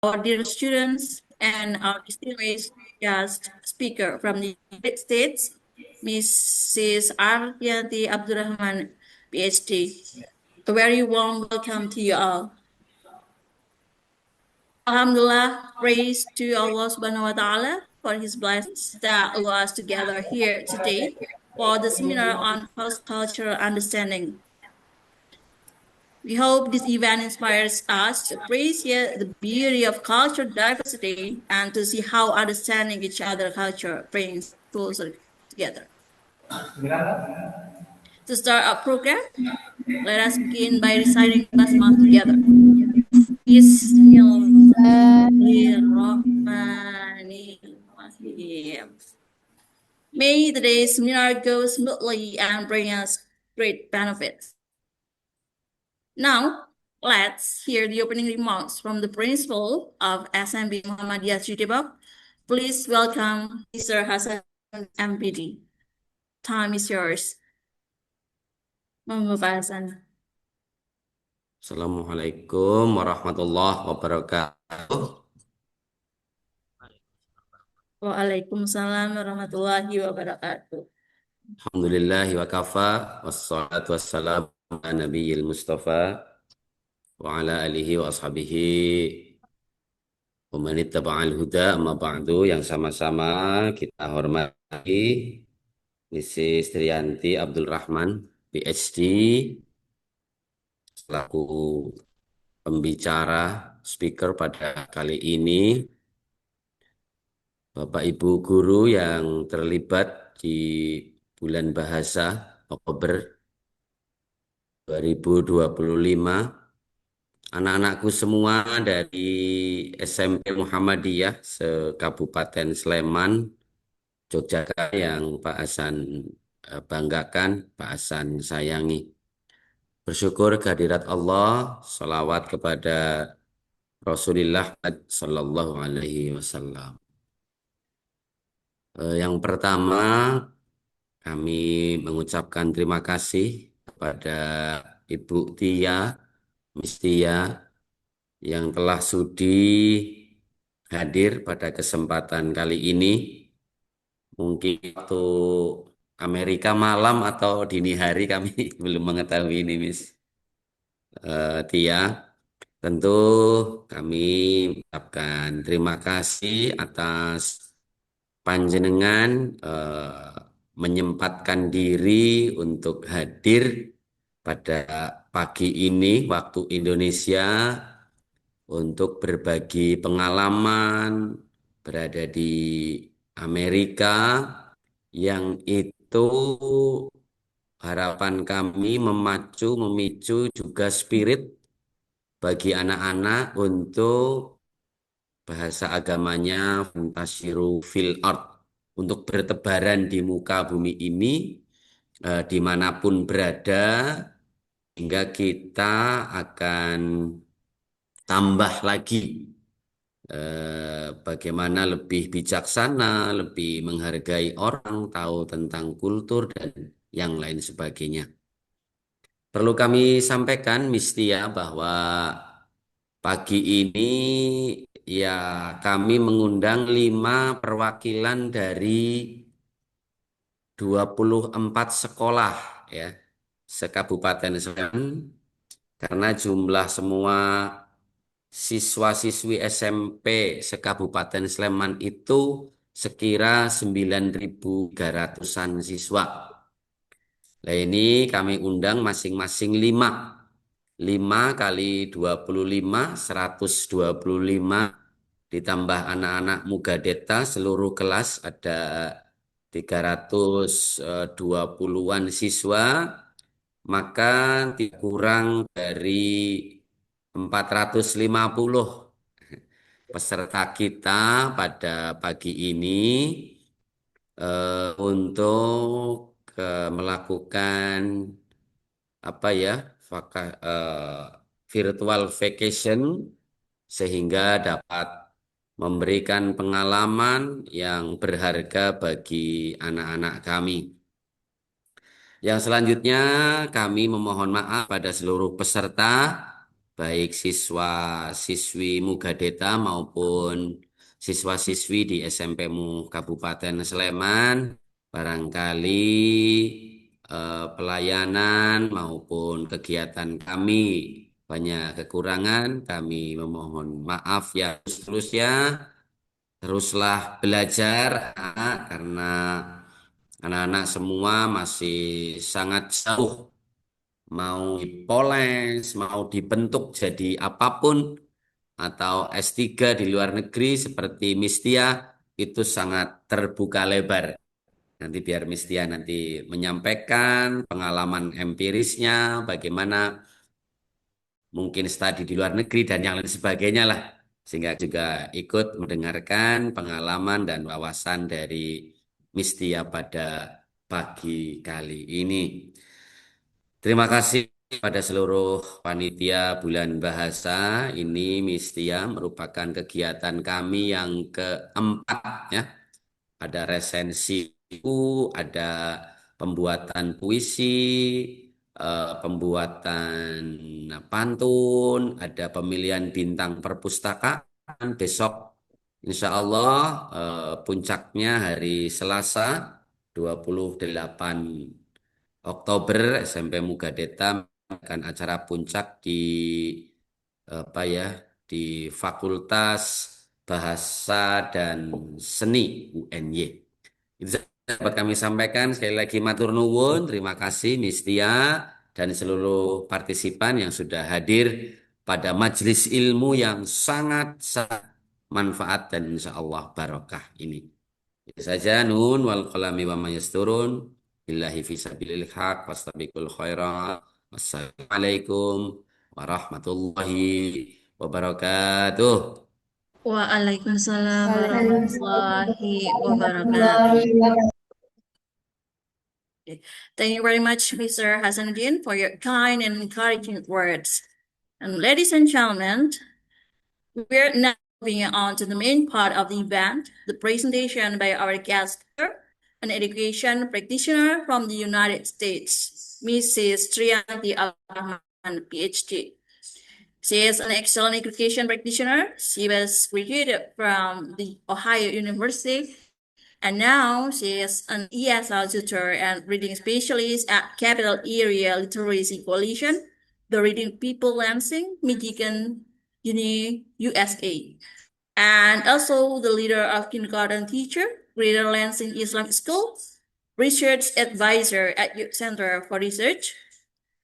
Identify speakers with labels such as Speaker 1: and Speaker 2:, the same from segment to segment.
Speaker 1: Our dear students and our distinguished guest speaker from the United States, Mrs. Aryanti Abdurrahman, PhD. A very warm welcome to you all. Alhamdulillah, praise to Allah subhanahu wa ta'ala for his blessings that allow us to gather here today for the seminar on post-cultural understanding. We hope this event inspires us to appreciate the beauty of cultural diversity and to see how understanding each other's culture brings closer together. To start our program, let us begin by reciting Basmalah together. Bismillahirrahmanirrahim. May today's seminar go smoothly and bring us great benefits. Now, let's hear the opening remarks from the principal of SMB Muhammadiyah Citibok. Please welcome Mr. Hassan MPD. Time is yours. Monggo Pak Hasan.
Speaker 2: Assalamualaikum warahmatullahi wabarakatuh.
Speaker 1: Waalaikumsalam warahmatullahi wabarakatuh.
Speaker 2: Alhamdulillahi wa kafa wassalatu wassalamu ala nabiyil mustafa wa ala alihi wa ashabihi wa man ittaba'al huda amma ba'du. Yang sama-sama kita hormati Mrs. Triyanti Abdul Rahman, PhD, selaku pembicara speaker pada kali ini. Bapak Ibu guru yang terlibat di bulan bahasa Oktober 2025, anak-anakku semua dari SMP Muhammadiyah se-Kabupaten Sleman, Yogyakarta yang Pak Hasan banggakan, Pak Hasan sayangi. Bersyukur kehadirat Allah, salawat kepada Rasulullah Sallallahu Alaihi Wasallam. Yang pertama, kami mengucapkan terima kasih kepada Ibu Tia, Miss Tia, yang telah sudi hadir pada kesempatan kali ini. Mungkin waktu Amerika malam atau dini hari kami belum mengetahui ini, Miss Tia. Tentu kami mengucapkan terima kasih atas panjenengan menyempatkan diri untuk hadir pada pagi ini waktu Indonesia untuk berbagi pengalaman berada di Amerika, yang itu harapan kami memicu juga spirit bagi anak-anak untuk bahasa agamanya fantasiru fil art, untuk bertebaran di muka bumi ini dimanapun berada, hingga kita akan tambah lagi bagaimana lebih bijaksana, lebih menghargai orang, tahu tentang kultur dan yang lain sebagainya. Perlu kami sampaikan, Miss Tia, bahwa pagi ini ya kami mengundang 5 perwakilan dari 24 sekolah ya se-Kabupaten Sleman, karena jumlah semua siswa-siswi SMP se-Kabupaten Sleman itu sekira 9.300-an siswa. Nah ini kami undang masing-masing 5. 5 kali 25, 125, ditambah anak-anak Mugadeta seluruh kelas ada 320-an siswa, maka kurang dari 450 peserta kita pada pagi ini untuk melakukan apa ya virtual vacation, sehingga dapat memberikan pengalaman yang berharga bagi anak-anak kami. Yang selanjutnya kami memohon maaf pada seluruh peserta, baik siswa-siswi Mugadeta maupun siswa-siswi di SMP-mu Kabupaten Sleman, barangkali pelayanan maupun kegiatan kami banyak kekurangan, kami memohon maaf ya seterusnya. Teruslah belajar karena anak-anak semua masih sangat jauh mau dipoles, mau dibentuk jadi apapun atau S3 di luar negeri seperti Mistia itu sangat terbuka lebar. Nanti biar Mistia nanti menyampaikan pengalaman empirisnya, bagaimana mungkin studi di luar negeri dan yang lain sebagainya lah. Sehingga juga ikut mendengarkan pengalaman dan wawasan dari Mistia pada pagi kali ini. Terima kasih pada seluruh panitia Bulan Bahasa. Ini Mistia merupakan kegiatan kami yang keempat ya. Ada resensi buku, ada pembuatan puisi, pembuatan pantun, ada pemilihan bintang perpustakaan. Besok insya Allah puncaknya hari Selasa 28 Oktober SMP Mugadeta akan acara puncak di apa ya di Fakultas Bahasa dan Seni UNY. Itu saja yang dapat kami sampaikan. Sekali lagi matur nuwun, terima kasih Mistia dan seluruh partisipan yang sudah hadir pada majelis ilmu yang sangat manfaat dan insya Allah barokah ini. Itu saja nun wal qalami wa mayasturun. Billahi fisabilil haq wastabiqul khairat. Wassalamualaikum warahmatullahi wabarakatuh.
Speaker 1: Waalaikumsalam warahmatullahi wabarakatuh.
Speaker 3: Warahmatullahi wabarakatuh.
Speaker 1: Thank you very much, Mr. Hasanuddin, for your kind and encouraging words. And ladies and gentlemen, we're now moving on to the main part of the event, the presentation by our guest speaker, an education practitioner from the United States, Mrs. Trianti Al-Rahman, PhD. She is an excellent education practitioner. She was graduated from the Ohio University, and now she is an ESL tutor and reading specialist at Capital Area Literacy Coalition, the Reading People Lansing, Michigan, USA. And also the leader of kindergarten teacher, Greater Lansing Islamic School, research advisor at Youth Center for Research,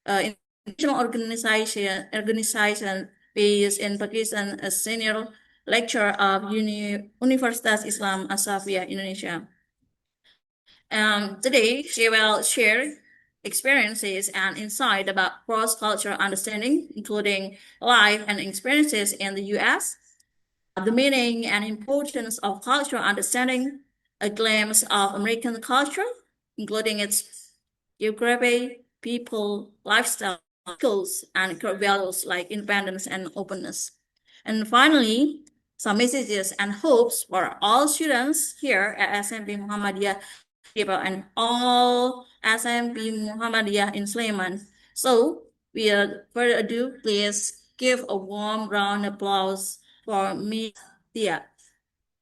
Speaker 1: international organization based in Pakistan, a senior lecturer of Universitas Islam Asafia, Indonesia. Today, she will share experiences and insight about cross-cultural understanding, including life and experiences in the U.S., the meaning and importance of cultural understanding, a glimpse of American culture, including its geography, people, lifestyle, skills, and core values like independence and openness. And finally, some messages and hopes for all students here at SMP Muhammadiyah and all SMP Muhammadiyah in Sleman. So, without further ado, please give a warm round of applause for Miss Tia.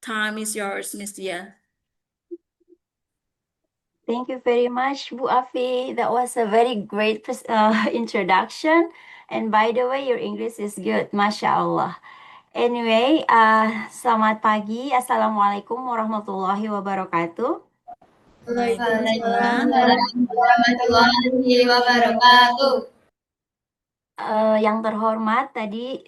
Speaker 1: Time is yours, Miss Tia.
Speaker 3: Thank you very much, Bu Afi. That was a very great introduction. And by the way, your English is good, Masya Allah. Anyway, selamat pagi. Assalamualaikum warahmatullahi wabarakatuh.
Speaker 1: Waalaikumsalam.
Speaker 4: Warahmatullahi wabarakatuh.
Speaker 3: Yang terhormat tadi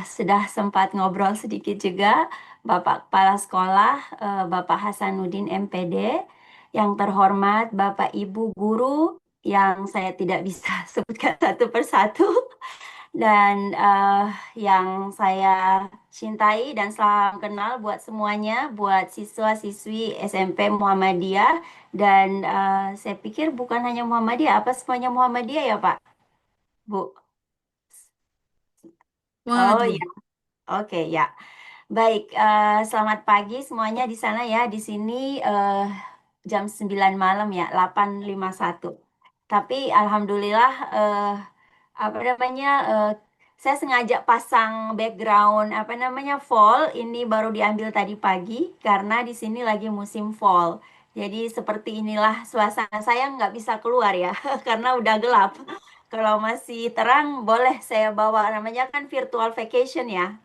Speaker 3: sudah sempat ngobrol sedikit juga Bapak Kepala Sekolah, Bapak Hasanuddin MPD. Yang terhormat Bapak Ibu Guru yang saya tidak bisa sebutkan satu persatu. Dan yang saya cintai dan salam kenal buat semuanya, buat siswa-siswi SMP Muhammadiyah. Dan saya pikir bukan hanya Muhammadiyah, apa semuanya Muhammadiyah ya Pak? Bu? Oh ya, oke ya. Baik, selamat pagi semuanya di sana ya. Di sini jam 9 malam ya, 8.51. Tapi alhamdulillah apa namanya saya sengaja pasang background apa namanya fall. Ini baru diambil tadi pagi karena di sini lagi musim fall. Jadi seperti inilah suasana. Saya nggak bisa keluar ya karena udah gelap. Kalau masih terang boleh saya bawa, namanya kan virtual vacation ya.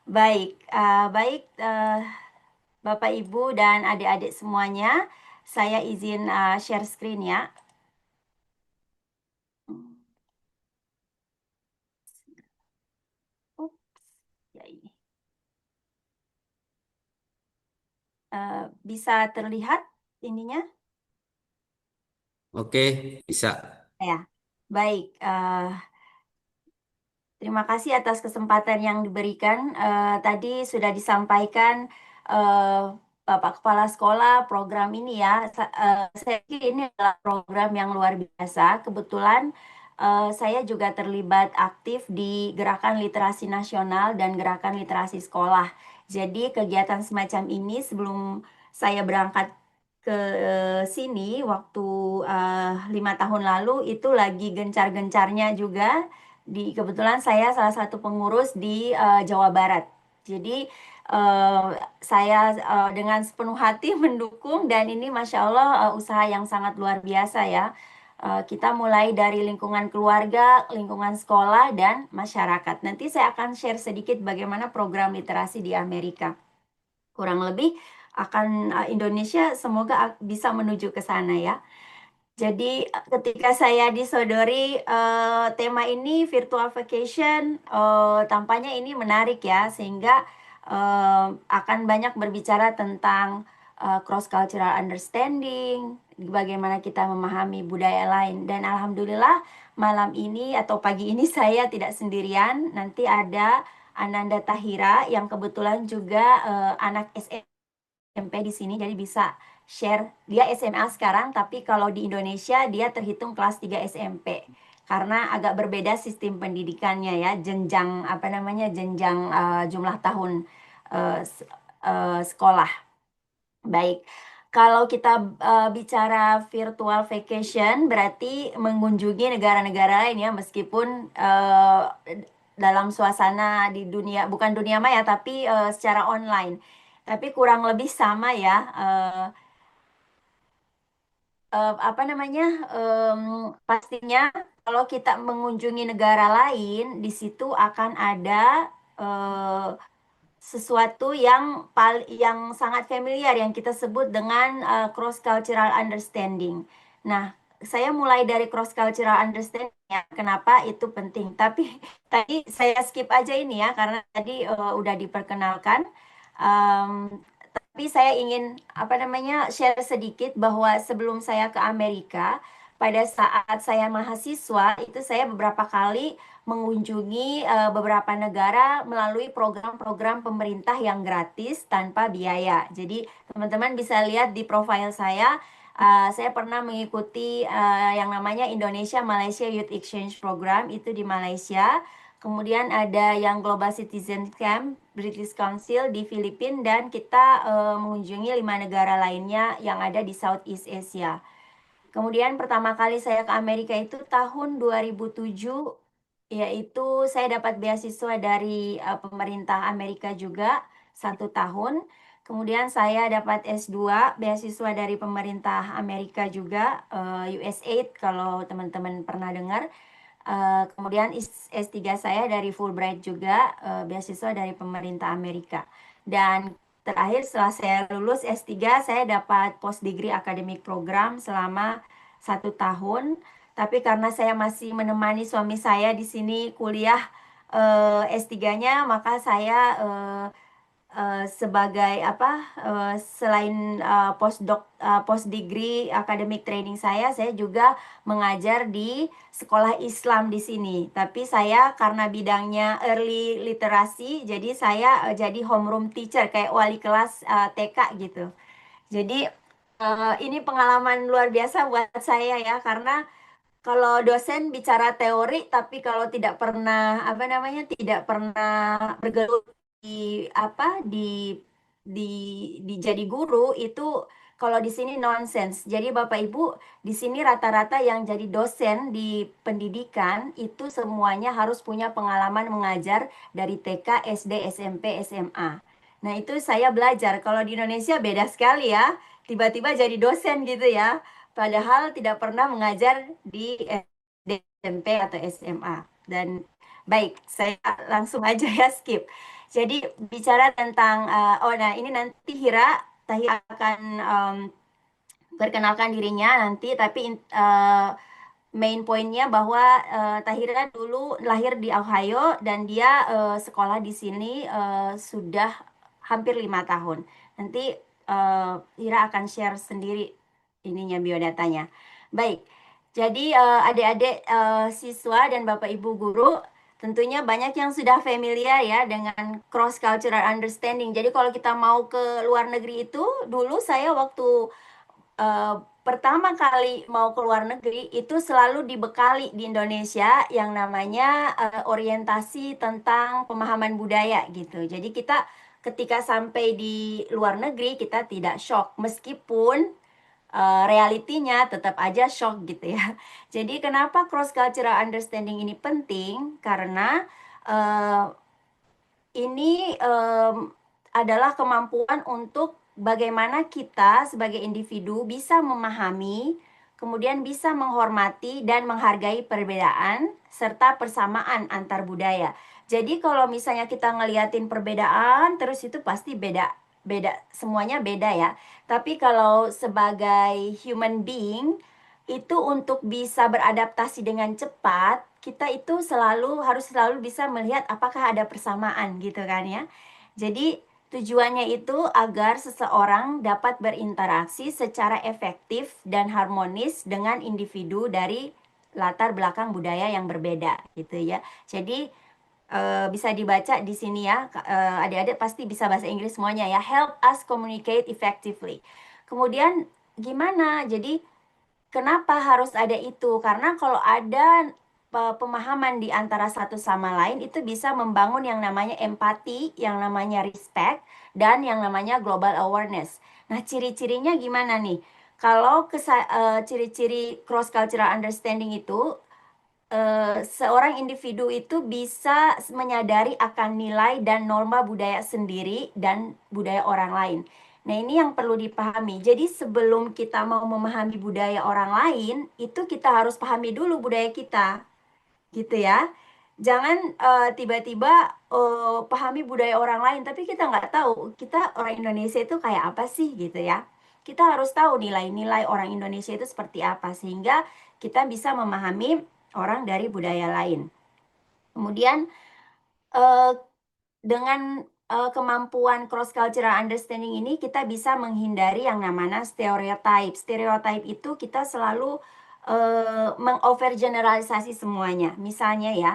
Speaker 3: Baik, Bapak Ibu dan adik-adik semuanya, saya izin share screen ya. Ups, ya ini. Bisa terlihat ininya?
Speaker 2: Oke, bisa.
Speaker 3: Ya, baik. Terima kasih atas kesempatan yang diberikan. Tadi sudah disampaikan Bapak Kepala Sekolah program ini ya. Saya pikir ini adalah program yang luar biasa. Kebetulan saya juga terlibat aktif di Gerakan Literasi Nasional dan Gerakan Literasi Sekolah. Jadi kegiatan semacam ini sebelum saya berangkat ke sini waktu 5 tahun lalu itu lagi gencar-gencarnya juga. Kebetulan saya salah satu pengurus di Jawa Barat. Jadi saya dengan sepenuh hati mendukung, dan ini Masya Allah usaha yang sangat luar biasa ya. Kita mulai dari lingkungan keluarga, lingkungan sekolah, dan masyarakat. Nanti saya akan share sedikit bagaimana program literasi di Amerika. Kurang lebih akan Indonesia semoga bisa menuju ke sana ya. Jadi ketika saya disodori tema ini virtual vacation, tampaknya ini menarik ya, sehingga akan banyak berbicara tentang cross cultural understanding, bagaimana kita memahami budaya lain. Dan alhamdulillah malam ini atau pagi ini saya tidak sendirian, nanti ada Ananda Tahira yang kebetulan juga anak SMP di sini, jadi bisa share. Dia SMA sekarang, tapi kalau di Indonesia dia terhitung kelas 3 SMP. Karena agak berbeda sistem pendidikannya ya, jenjang apa namanya, jenjang jumlah tahun sekolah. Baik. Kalau kita bicara virtual vacation berarti mengunjungi negara-negara lain ya, meskipun dalam suasana di dunia, bukan dunia maya tapi secara online. Tapi kurang lebih sama ya, apa namanya, pastinya kalau kita mengunjungi negara lain, di situ akan ada sesuatu yang sangat familiar yang kita sebut dengan cross cultural understanding. Nah, saya mulai dari cross cultural understanding ya. Kenapa itu penting? Tapi tadi saya skip aja ini ya karena tadi udah diperkenalkan. Tapi saya ingin apa namanya share sedikit bahwa sebelum saya ke Amerika, pada saat saya mahasiswa itu saya beberapa kali mengunjungi beberapa negara melalui program-program pemerintah yang gratis tanpa biaya. Jadi teman-teman bisa lihat di profil saya pernah mengikuti yang namanya Indonesia Malaysia Youth Exchange Program itu di Malaysia. Kemudian ada yang Global Citizen Camp British Council di Filipina, dan kita mengunjungi 5 negara lainnya yang ada di Southeast Asia. Kemudian pertama kali saya ke Amerika itu tahun 2007, yaitu saya dapat beasiswa dari pemerintah Amerika juga 1 tahun. Kemudian saya dapat S2 beasiswa dari pemerintah Amerika juga, USAID kalau teman-teman pernah dengar. Kemudian S3 saya dari Fulbright juga, beasiswa dari pemerintah Amerika. Dan terakhir setelah saya lulus S3, saya dapat post degree academic program selama 1 tahun. Tapi karena saya masih menemani suami saya di sini kuliah S3-nya, maka saya sebagai selain post degree academic training saya juga mengajar di sekolah Islam di sini. Tapi saya karena bidangnya early literasi, jadi saya jadi homeroom teacher kayak wali kelas TK gitu. Jadi ini pengalaman luar biasa buat saya ya, karena kalau dosen bicara teori, tapi kalau tidak pernah tidak pernah bergelut di jadi guru, itu Kalau di sini nonsense. Jadi Bapak Ibu, di sini rata-rata yang jadi dosen di pendidikan itu semuanya harus punya pengalaman mengajar dari TK, SD, SMP, SMA. Nah, itu saya belajar. Kalau di Indonesia beda sekali ya. Tiba-tiba jadi dosen gitu ya. Padahal tidak pernah mengajar di SD, SMP, atau SMA. Dan baik, saya langsung aja ya skip. Jadi bicara tentang, nah ini nanti Tahira akan perkenalkan dirinya nanti, tapi main poinnya bahwa Tahira dulu lahir di Ohio dan dia sekolah di sini sudah hampir 5 tahun. Nanti Tahira akan share sendiri ininya biodatanya. Baik, jadi adik-adik siswa dan Bapak Ibu guru, tentunya banyak yang sudah familiar ya dengan cross cultural understanding. Jadi kalau kita mau ke luar negeri itu, dulu saya waktu pertama kali mau ke luar negeri itu selalu dibekali di Indonesia yang namanya orientasi tentang pemahaman budaya gitu. Jadi kita ketika sampai di luar negeri kita tidak shock meskipun realitinya tetap aja shock gitu ya. Jadi kenapa cross cultural understanding ini penting? Karena ini adalah kemampuan untuk bagaimana kita sebagai individu bisa memahami, kemudian bisa menghormati dan menghargai perbedaan serta persamaan antar budaya. Jadi kalau misalnya kita ngeliatin perbedaan terus itu pasti beda semuanya beda ya. Tapi kalau sebagai human being itu untuk bisa beradaptasi dengan cepat, kita itu harus selalu bisa melihat apakah ada persamaan gitu kan ya. Jadi tujuannya itu agar seseorang dapat berinteraksi secara efektif dan harmonis dengan individu dari latar belakang budaya yang berbeda gitu ya. Jadi bisa dibaca di sini ya, adik-adik pasti bisa bahasa Inggris semuanya ya. Help us communicate effectively. Kemudian gimana? Jadi kenapa harus ada itu? Karena kalau ada pemahaman di antara satu sama lain itu bisa membangun yang namanya empati, yang namanya respect, dan yang namanya global awareness. Nah, ciri-cirinya gimana nih? Kalau ciri-ciri cross cultural understanding itu seorang individu itu bisa menyadari akan nilai dan norma budaya sendiri dan budaya orang lain. Nah, ini yang perlu dipahami. Jadi sebelum kita mau memahami budaya orang lain, itu kita harus pahami dulu budaya kita. Gitu ya. Jangan tiba-tiba pahami budaya orang lain, tapi kita nggak tahu kita orang Indonesia itu kayak apa sih gitu ya. Kita harus tahu nilai-nilai orang Indonesia itu seperti apa, sehingga kita bisa memahami orang dari budaya lain. Kemudian dengan kemampuan cross cultural understanding ini kita bisa menghindari yang namanya stereotype. Stereotype itu kita selalu mengovergeneralisasi semuanya. Misalnya ya,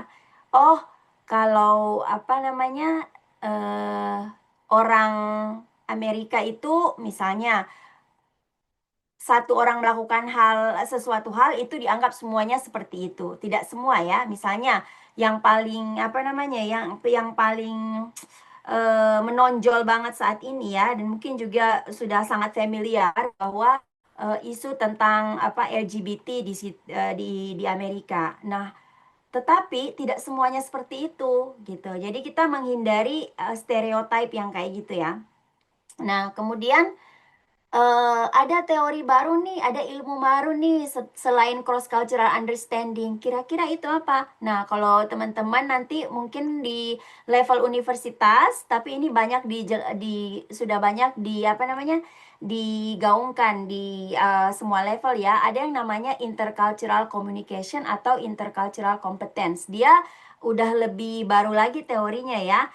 Speaker 3: oh kalau apa namanya orang Amerika itu misalnya satu orang melakukan sesuatu hal itu dianggap semuanya seperti itu. Tidak semua ya. Misalnya yang paling apa namanya yang paling menonjol banget saat ini ya, dan mungkin juga sudah sangat familiar bahwa isu tentang apa LGBT di Amerika. Nah, tetapi tidak semuanya seperti itu gitu. Jadi kita menghindari stereotip yang kayak gitu ya. Nah, kemudian ada teori baru nih, ada ilmu baru nih selain cross cultural understanding. Kira-kira itu apa? Nah, kalau teman-teman nanti mungkin di level universitas, tapi ini banyak sudah banyak apa namanya? Digaungkan di semua level ya. Ada yang namanya intercultural communication atau intercultural competence. Dia udah lebih baru lagi teorinya ya.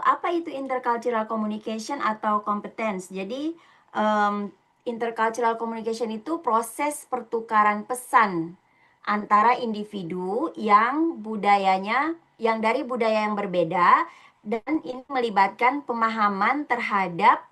Speaker 3: Apa itu intercultural communication atau competence? Jadi intercultural communication itu proses pertukaran pesan antara individu yang dari budaya yang berbeda, dan ini melibatkan pemahaman terhadap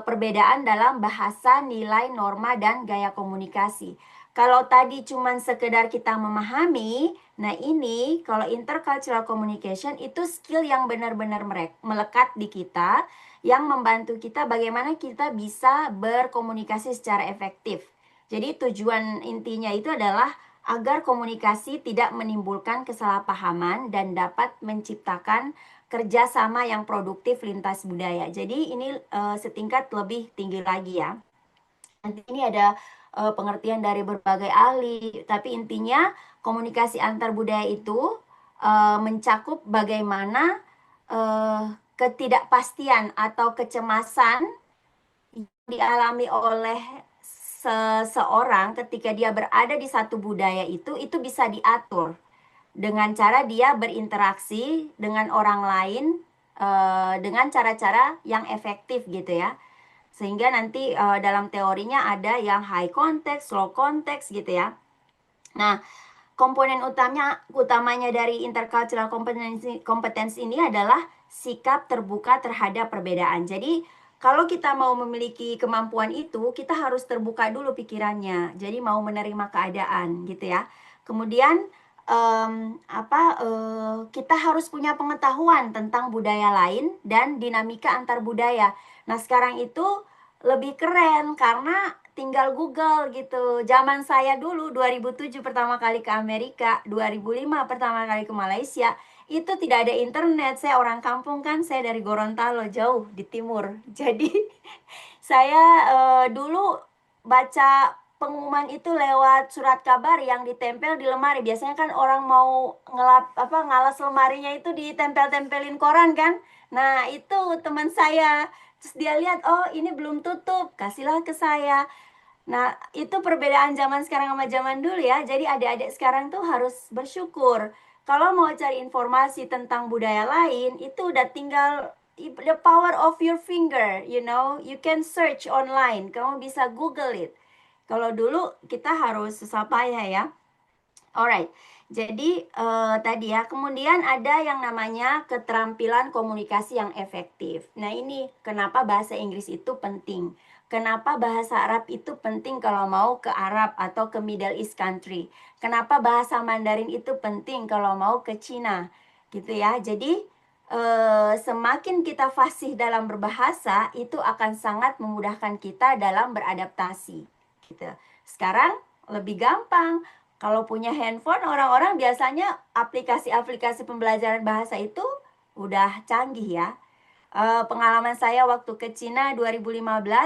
Speaker 3: perbedaan dalam bahasa, nilai, norma, dan gaya komunikasi. Kalau tadi cuman sekedar kita memahami, nah ini kalau intercultural communication itu skill yang benar-benar melekat di kita, yang membantu kita bagaimana kita bisa berkomunikasi secara efektif. Jadi tujuan intinya itu adalah agar komunikasi tidak menimbulkan kesalahpahaman dan dapat menciptakan kerjasama yang produktif lintas budaya. Jadi ini setingkat lebih tinggi lagi ya. Nanti ini ada pengertian dari berbagai ahli, tapi intinya komunikasi antar budaya itu mencakup bagaimana ketidakpastian atau kecemasan yang dialami oleh seseorang ketika dia berada di satu budaya itu bisa diatur dengan cara dia berinteraksi dengan orang lain dengan cara-cara yang efektif gitu ya. Sehingga nanti dalam teorinya ada yang high context, low context gitu ya. Nah, komponen utamanya dari intercultural competence ini adalah sikap terbuka terhadap perbedaan. Jadi, kalau kita mau memiliki kemampuan itu, kita harus terbuka dulu pikirannya. Jadi, mau menerima keadaan gitu ya. Kemudian kita harus punya pengetahuan tentang budaya lain dan dinamika antar budaya. Nah, sekarang itu lebih keren karena tinggal Google gitu. Zaman saya dulu 2007 pertama kali ke Amerika, 2005 pertama kali ke Malaysia, itu tidak ada internet. Saya orang kampung kan, saya dari Gorontalo, jauh di timur. Jadi saya dulu baca pengumuman itu lewat surat kabar yang ditempel di lemari. Biasanya kan orang mau ngalas lemarinya itu ditempel-tempelin koran kan. Nah, itu teman saya. Terus dia lihat, oh ini belum tutup, kasihlah ke saya. Nah, itu perbedaan zaman sekarang sama zaman dulu ya. Jadi adik-adik sekarang tuh harus bersyukur. Kalau mau cari informasi tentang budaya lain, itu udah tinggal the power of your finger, you know. You can search online, kamu bisa Google it. Kalau dulu kita harus susah payah ya. Alright, jadi tadi ya, kemudian ada yang namanya keterampilan komunikasi yang efektif. Nah ini kenapa bahasa Inggris itu penting. Kenapa bahasa Arab itu penting kalau mau ke Arab atau ke Middle East country. Kenapa bahasa Mandarin itu penting kalau mau ke Cina. Gitu ya, jadi semakin kita fasih dalam berbahasa, itu akan sangat memudahkan kita dalam beradaptasi. Gitu. Sekarang lebih gampang. Kalau punya handphone, orang-orang biasanya aplikasi-aplikasi pembelajaran bahasa itu udah canggih ya. Pengalaman saya waktu ke Cina 2015,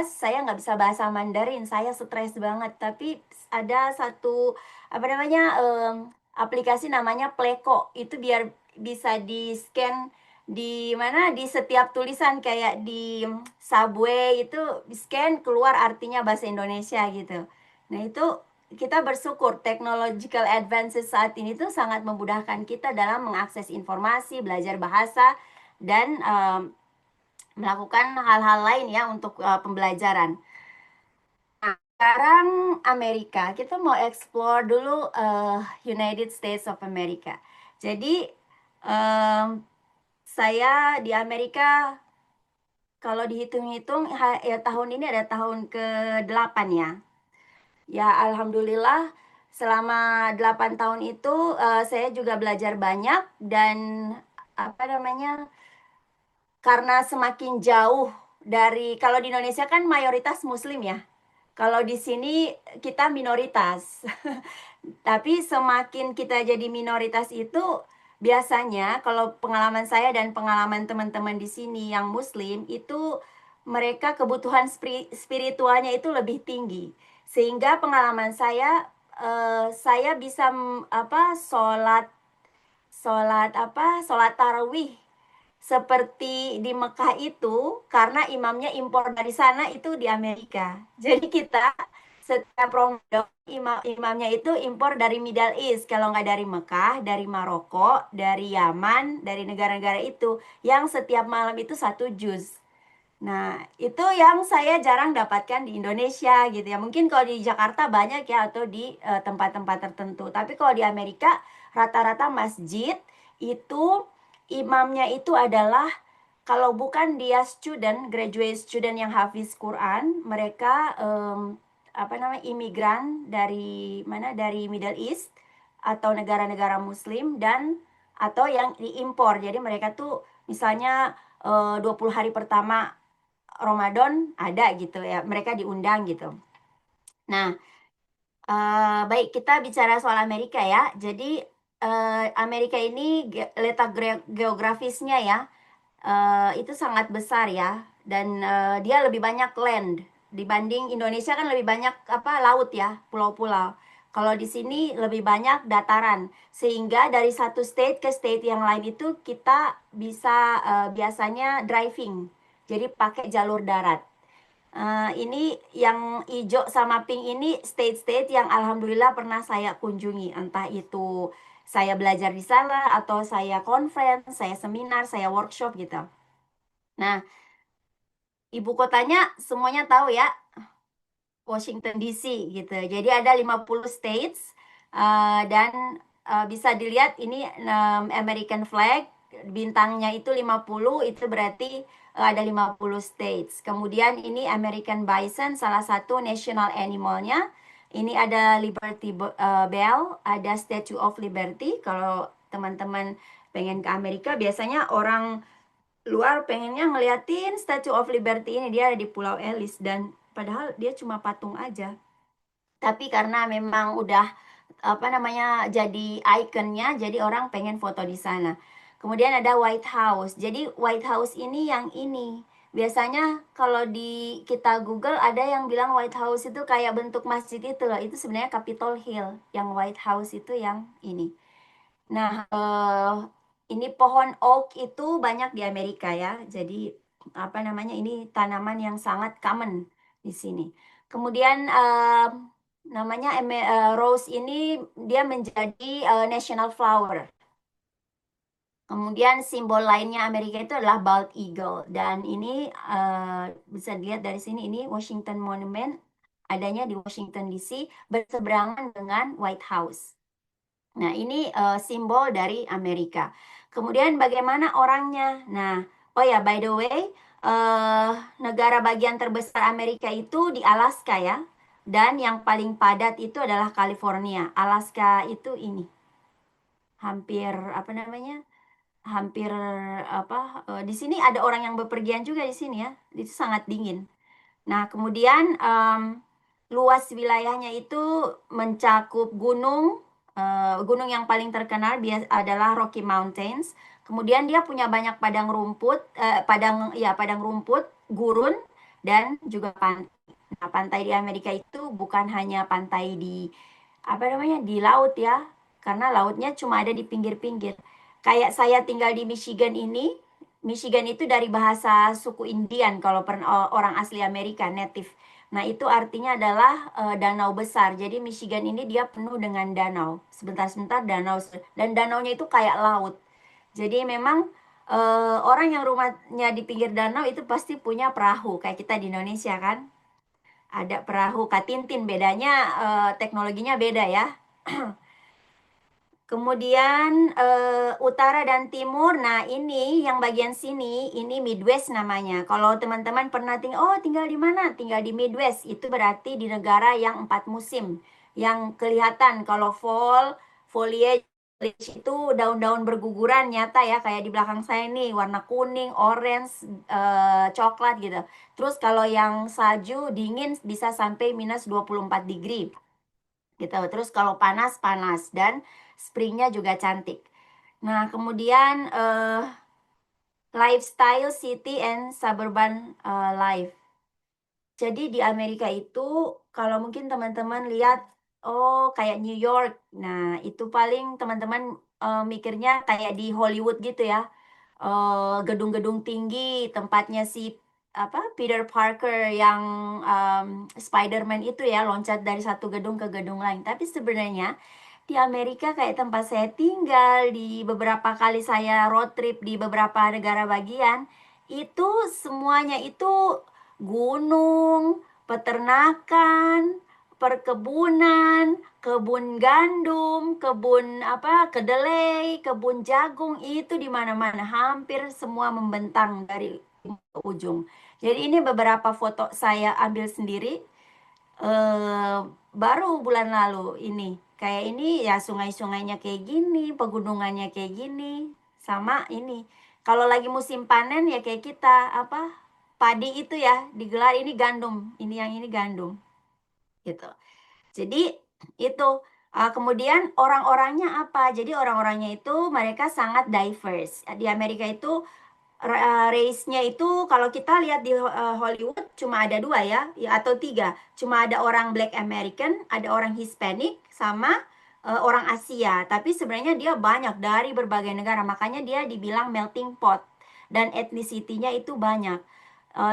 Speaker 3: saya nggak bisa bahasa Mandarin, saya stres banget. Tapi ada satu aplikasi namanya Pleco, itu biar bisa di scan di mana di setiap tulisan kayak di subway itu scan keluar artinya bahasa Indonesia gitu. Nah itu kita bersyukur technological advances saat ini tuh sangat memudahkan kita dalam mengakses informasi, belajar bahasa, dan melakukan hal-hal lain ya untuk pembelajaran. Nah, sekarang Amerika, kita mau explore dulu United States of America. Jadi saya di Amerika kalau dihitung-hitung ya tahun ini ada tahun ke-8 ya. Ya alhamdulillah selama 8 tahun itu saya juga belajar banyak dan karena semakin jauh dari, kalau di Indonesia kan mayoritas muslim ya. Kalau di sini kita minoritas. Tapi semakin kita jadi minoritas itu biasanya kalau pengalaman saya dan pengalaman teman-teman di sini yang muslim itu mereka kebutuhan spiritualnya itu lebih tinggi. Sehingga pengalaman saya bisa sholat tarawih seperti di Mekah itu karena imamnya impor dari sana itu di Amerika. Jadi kita setiap Ramadan imamnya itu impor dari Middle East. Kalau nggak dari Mekah, dari Maroko, dari Yaman, dari negara-negara itu yang setiap malam itu 1 juz. Nah, itu yang saya jarang dapatkan di Indonesia gitu ya. Mungkin kalau di Jakarta banyak ya atau di tempat-tempat tertentu. Tapi kalau di Amerika rata-rata masjid itu imamnya itu adalah kalau bukan dia graduate student yang hafiz Quran, mereka imigran dari mana, dari Middle East atau negara-negara Muslim, dan atau yang diimpor. Jadi mereka tuh misalnya 20 hari pertama Ramadan ada gitu ya, mereka diundang gitu. Nah, baik, kita bicara soal Amerika ya. Jadi Amerika ini letak geografisnya ya, itu sangat besar ya, dan dia lebih banyak land dibanding Indonesia, kan lebih banyak laut ya, pulau-pulau. Kalau di sini lebih banyak dataran, sehingga dari satu state ke state yang lain itu kita bisa biasanya driving, jadi pakai jalur darat. Ini yang hijau sama pink ini state-state yang alhamdulillah pernah saya kunjungi, entah itu saya belajar di sana atau saya conference, saya seminar, saya workshop gitu. Nah, ibu kotanya semuanya tahu ya, Washington DC gitu. Jadi ada 50 states, dan bisa dilihat ini American flag, bintangnya itu 50, itu berarti ada 50 states. Kemudian ini American bison, salah satu national animalnya. Ini ada Liberty Bell, ada Statue of Liberty. Kalau teman-teman pengen ke Amerika, biasanya orang luar pengennya ngeliatin Statue of Liberty ini, dia ada di Pulau Ellis, dan padahal dia cuma patung aja. Tapi karena memang udah jadi ikonnya, jadi orang pengen foto di sana. Kemudian ada White House. Jadi White House ini yang ini. Biasanya kalau di kita Google ada yang bilang White House itu kayak bentuk masjid itu loh. Itu sebenarnya Capitol Hill. Yang White House itu yang ini. Nah, ini pohon oak itu banyak di Amerika ya. Jadi ini tanaman yang sangat common di sini. Kemudian namanya rose ini dia menjadi national flower. Kemudian simbol lainnya Amerika itu adalah bald eagle, dan ini bisa dilihat dari sini, ini Washington Monument, adanya di Washington DC berseberangan dengan White House. Nah, ini simbol dari Amerika. Kemudian bagaimana orangnya? Nah, oh ya, by the way, negara bagian terbesar Amerika itu di Alaska ya. Dan yang paling padat itu adalah California. Alaska itu ini. Hampir hampir di sini ada orang yang bepergian juga di sini ya. Itu sangat dingin. Nah, kemudian luas wilayahnya itu mencakup gunung. Gunung yang paling terkenal adalah Rocky Mountains. Kemudian dia punya banyak padang rumput, gurun, dan juga pantai. Nah, pantai di Amerika itu bukan hanya pantai di di laut ya, karena lautnya cuma ada di pinggir-pinggir. Kayak saya tinggal di Michigan ini. Michigan itu dari bahasa suku Indian kalau orang asli Amerika, native. Nah, itu artinya adalah danau besar. Jadi Michigan ini dia penuh dengan danau. Sebentar-sebentar danau, dan danaunya itu kayak laut. Jadi memang orang yang rumahnya di pinggir danau itu pasti punya perahu, kayak kita di Indonesia kan. Ada perahu Katintin, bedanya teknologinya beda ya. Kemudian utara dan timur, nah ini yang bagian sini, ini Midwest namanya. Kalau teman-teman pernah tinggal di mana? Tinggal di Midwest, itu berarti di negara yang 4 musim. Yang kelihatan kalau fall, foliage itu daun-daun berguguran nyata ya, kayak di belakang saya nih, warna kuning, orange, coklat gitu. Terus kalau yang salju dingin bisa sampai minus 24 degree gitu. Terus kalau panas, dan springnya juga cantik. Nah, kemudian lifestyle, city and suburban life. Jadi di Amerika itu kalau mungkin teman-teman lihat, oh kayak New York. Nah, itu paling teman-teman mikirnya kayak di Hollywood gitu ya. Gedung-gedung tinggi, tempatnya si Peter Parker yang Spider-Man itu ya, loncat dari satu gedung ke gedung lain. Tapi sebenarnya di Amerika kayak tempat saya tinggal, di beberapa kali saya road trip di beberapa negara bagian, itu semuanya itu gunung, peternakan, perkebunan, kebun gandum, kebun kedelai, kebun jagung, itu di mana-mana, hampir semua membentang dari ujung ke ujung. Jadi ini beberapa foto saya ambil sendiri eh, baru bulan lalu ini. Kayak ini ya sungai-sungainya kayak gini, pegunungannya kayak gini, sama ini. Kalau lagi musim panen ya kayak kita apa padi itu ya digelar ini gandum, ini yang ini gandum gitu. Jadi itu kemudian orang-orangnya apa? Jadi orang-orangnya itu mereka sangat diverse. Di Amerika itu race-nya itu kalau kita lihat di Hollywood cuma ada 2 ya atau 3. Cuma ada orang Black American, ada orang Hispanic, sama orang Asia. Tapi sebenarnya dia banyak dari berbagai negara. Makanya dia dibilang melting pot. Dan ethnicity-nya itu banyak.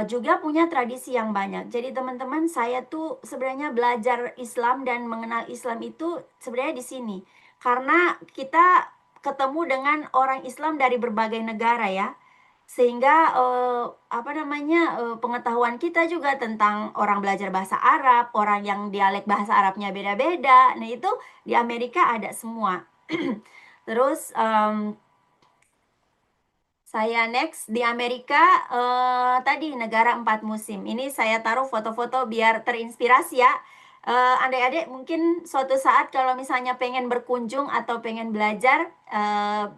Speaker 3: Juga punya tradisi yang banyak. Jadi teman-teman, saya tuh sebenarnya belajar Islam dan mengenal Islam itu sebenarnya di sini. Karena kita ketemu dengan orang Islam dari berbagai negara ya. Sehingga apa namanya pengetahuan kita juga tentang orang belajar bahasa Arab, orang yang dialek bahasa Arabnya beda-beda. Nah, itu di Amerika ada semua. Terus saya next di Amerika tadi negara 4 musim. Ini saya taruh foto-foto biar terinspirasi ya. Adik-adik mungkin suatu saat kalau misalnya pengen berkunjung atau pengen belajar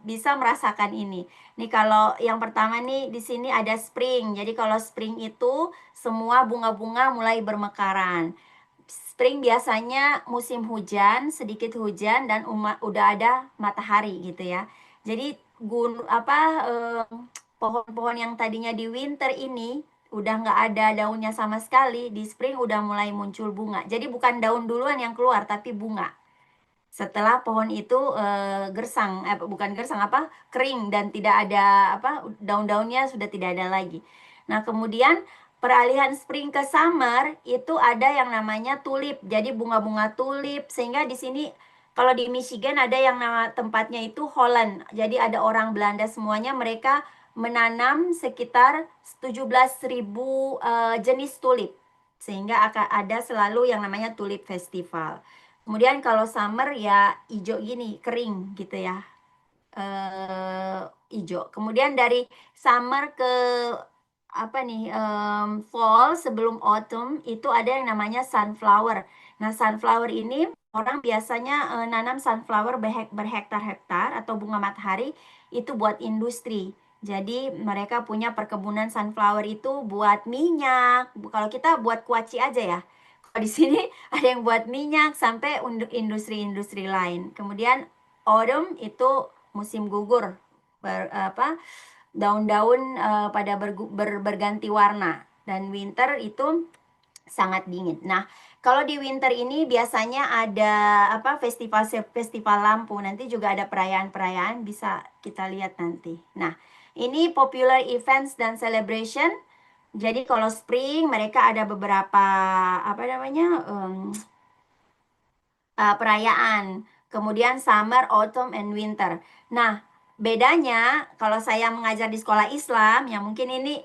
Speaker 3: bisa merasakan ini. Nih kalau yang pertama nih di sini ada spring. Jadi kalau spring itu semua bunga-bunga mulai bermekaran. Spring biasanya musim hujan, sedikit hujan dan udah ada matahari gitu ya. Jadi pohon-pohon yang tadinya di winter ini udah nggak ada daunnya sama sekali, di spring udah mulai muncul bunga. Jadi bukan daun duluan yang keluar, tapi bunga. Setelah pohon itu gersang, bukan gersang kering dan tidak ada daun-daunnya sudah tidak ada lagi. Nah kemudian peralihan spring ke summer itu ada yang namanya tulip. Jadi bunga-bunga tulip sehingga di sini kalau di Michigan ada yang nama tempatnya itu Holland. Jadi ada orang Belanda semuanya mereka menanam sekitar 17.000 jenis tulip. Sehingga akan ada selalu yang namanya tulip festival. Kemudian kalau summer ya hijau gini, kering gitu ya. Hijau. Kemudian dari summer ke fall sebelum autumn itu ada yang namanya sunflower. Nah, sunflower ini orang biasanya nanam sunflower berhektar-hektar atau bunga matahari itu buat industri. Jadi mereka punya perkebunan sunflower itu buat minyak. Kalau kita buat kuaci aja ya. Kalau di sini ada yang buat minyak sampai untuk industri-industri lain. Kemudian autumn itu musim gugur. Daun-daun pada berganti warna dan winter itu sangat dingin. Nah, kalau di winter ini biasanya ada festival lampu. Nanti juga ada perayaan-perayaan bisa kita lihat nanti. Nah, ini popular events dan celebration. Jadi kalau spring mereka ada beberapa perayaan. Kemudian summer, autumn, and winter. Nah, bedanya kalau saya mengajar di sekolah Islam, ya mungkin ini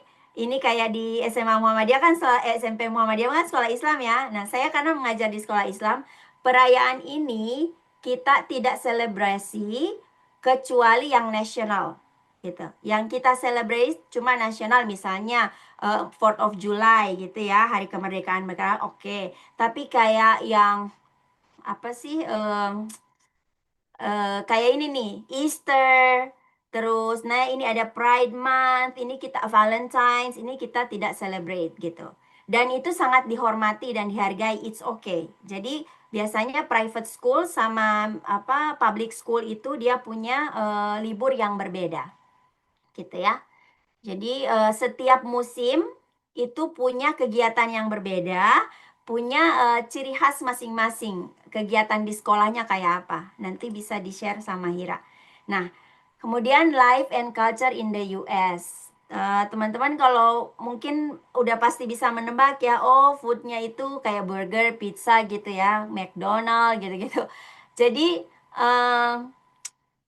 Speaker 3: kayak di SMA Muhammadiyah kan SMP Muhammadiyah kan sekolah Islam ya. Nah, saya karena mengajar di sekolah Islam, perayaan ini kita tidak selebrasi kecuali yang nasional gitu. Yang kita celebrate cuma nasional misalnya 4th of July gitu ya, hari kemerdekaan mereka oke. Tapi kayak yang kayak ini nih Easter, terus ini ada Pride Month, ini kita Valentine's, ini kita tidak celebrate gitu. Dan itu sangat dihormati dan dihargai, it's okay. Jadi biasanya private school sama public school itu dia punya libur yang berbeda gitu ya. Jadi setiap musim itu punya kegiatan yang berbeda, punya ciri khas masing-masing. Kegiatan di sekolahnya kayak apa? Nanti bisa di-share sama Hira. Nah, kemudian life and culture in the US. Teman-teman kalau mungkin udah pasti bisa menebak ya, oh foodnya itu kayak burger, pizza gitu ya, McDonald gitu-gitu. Jadi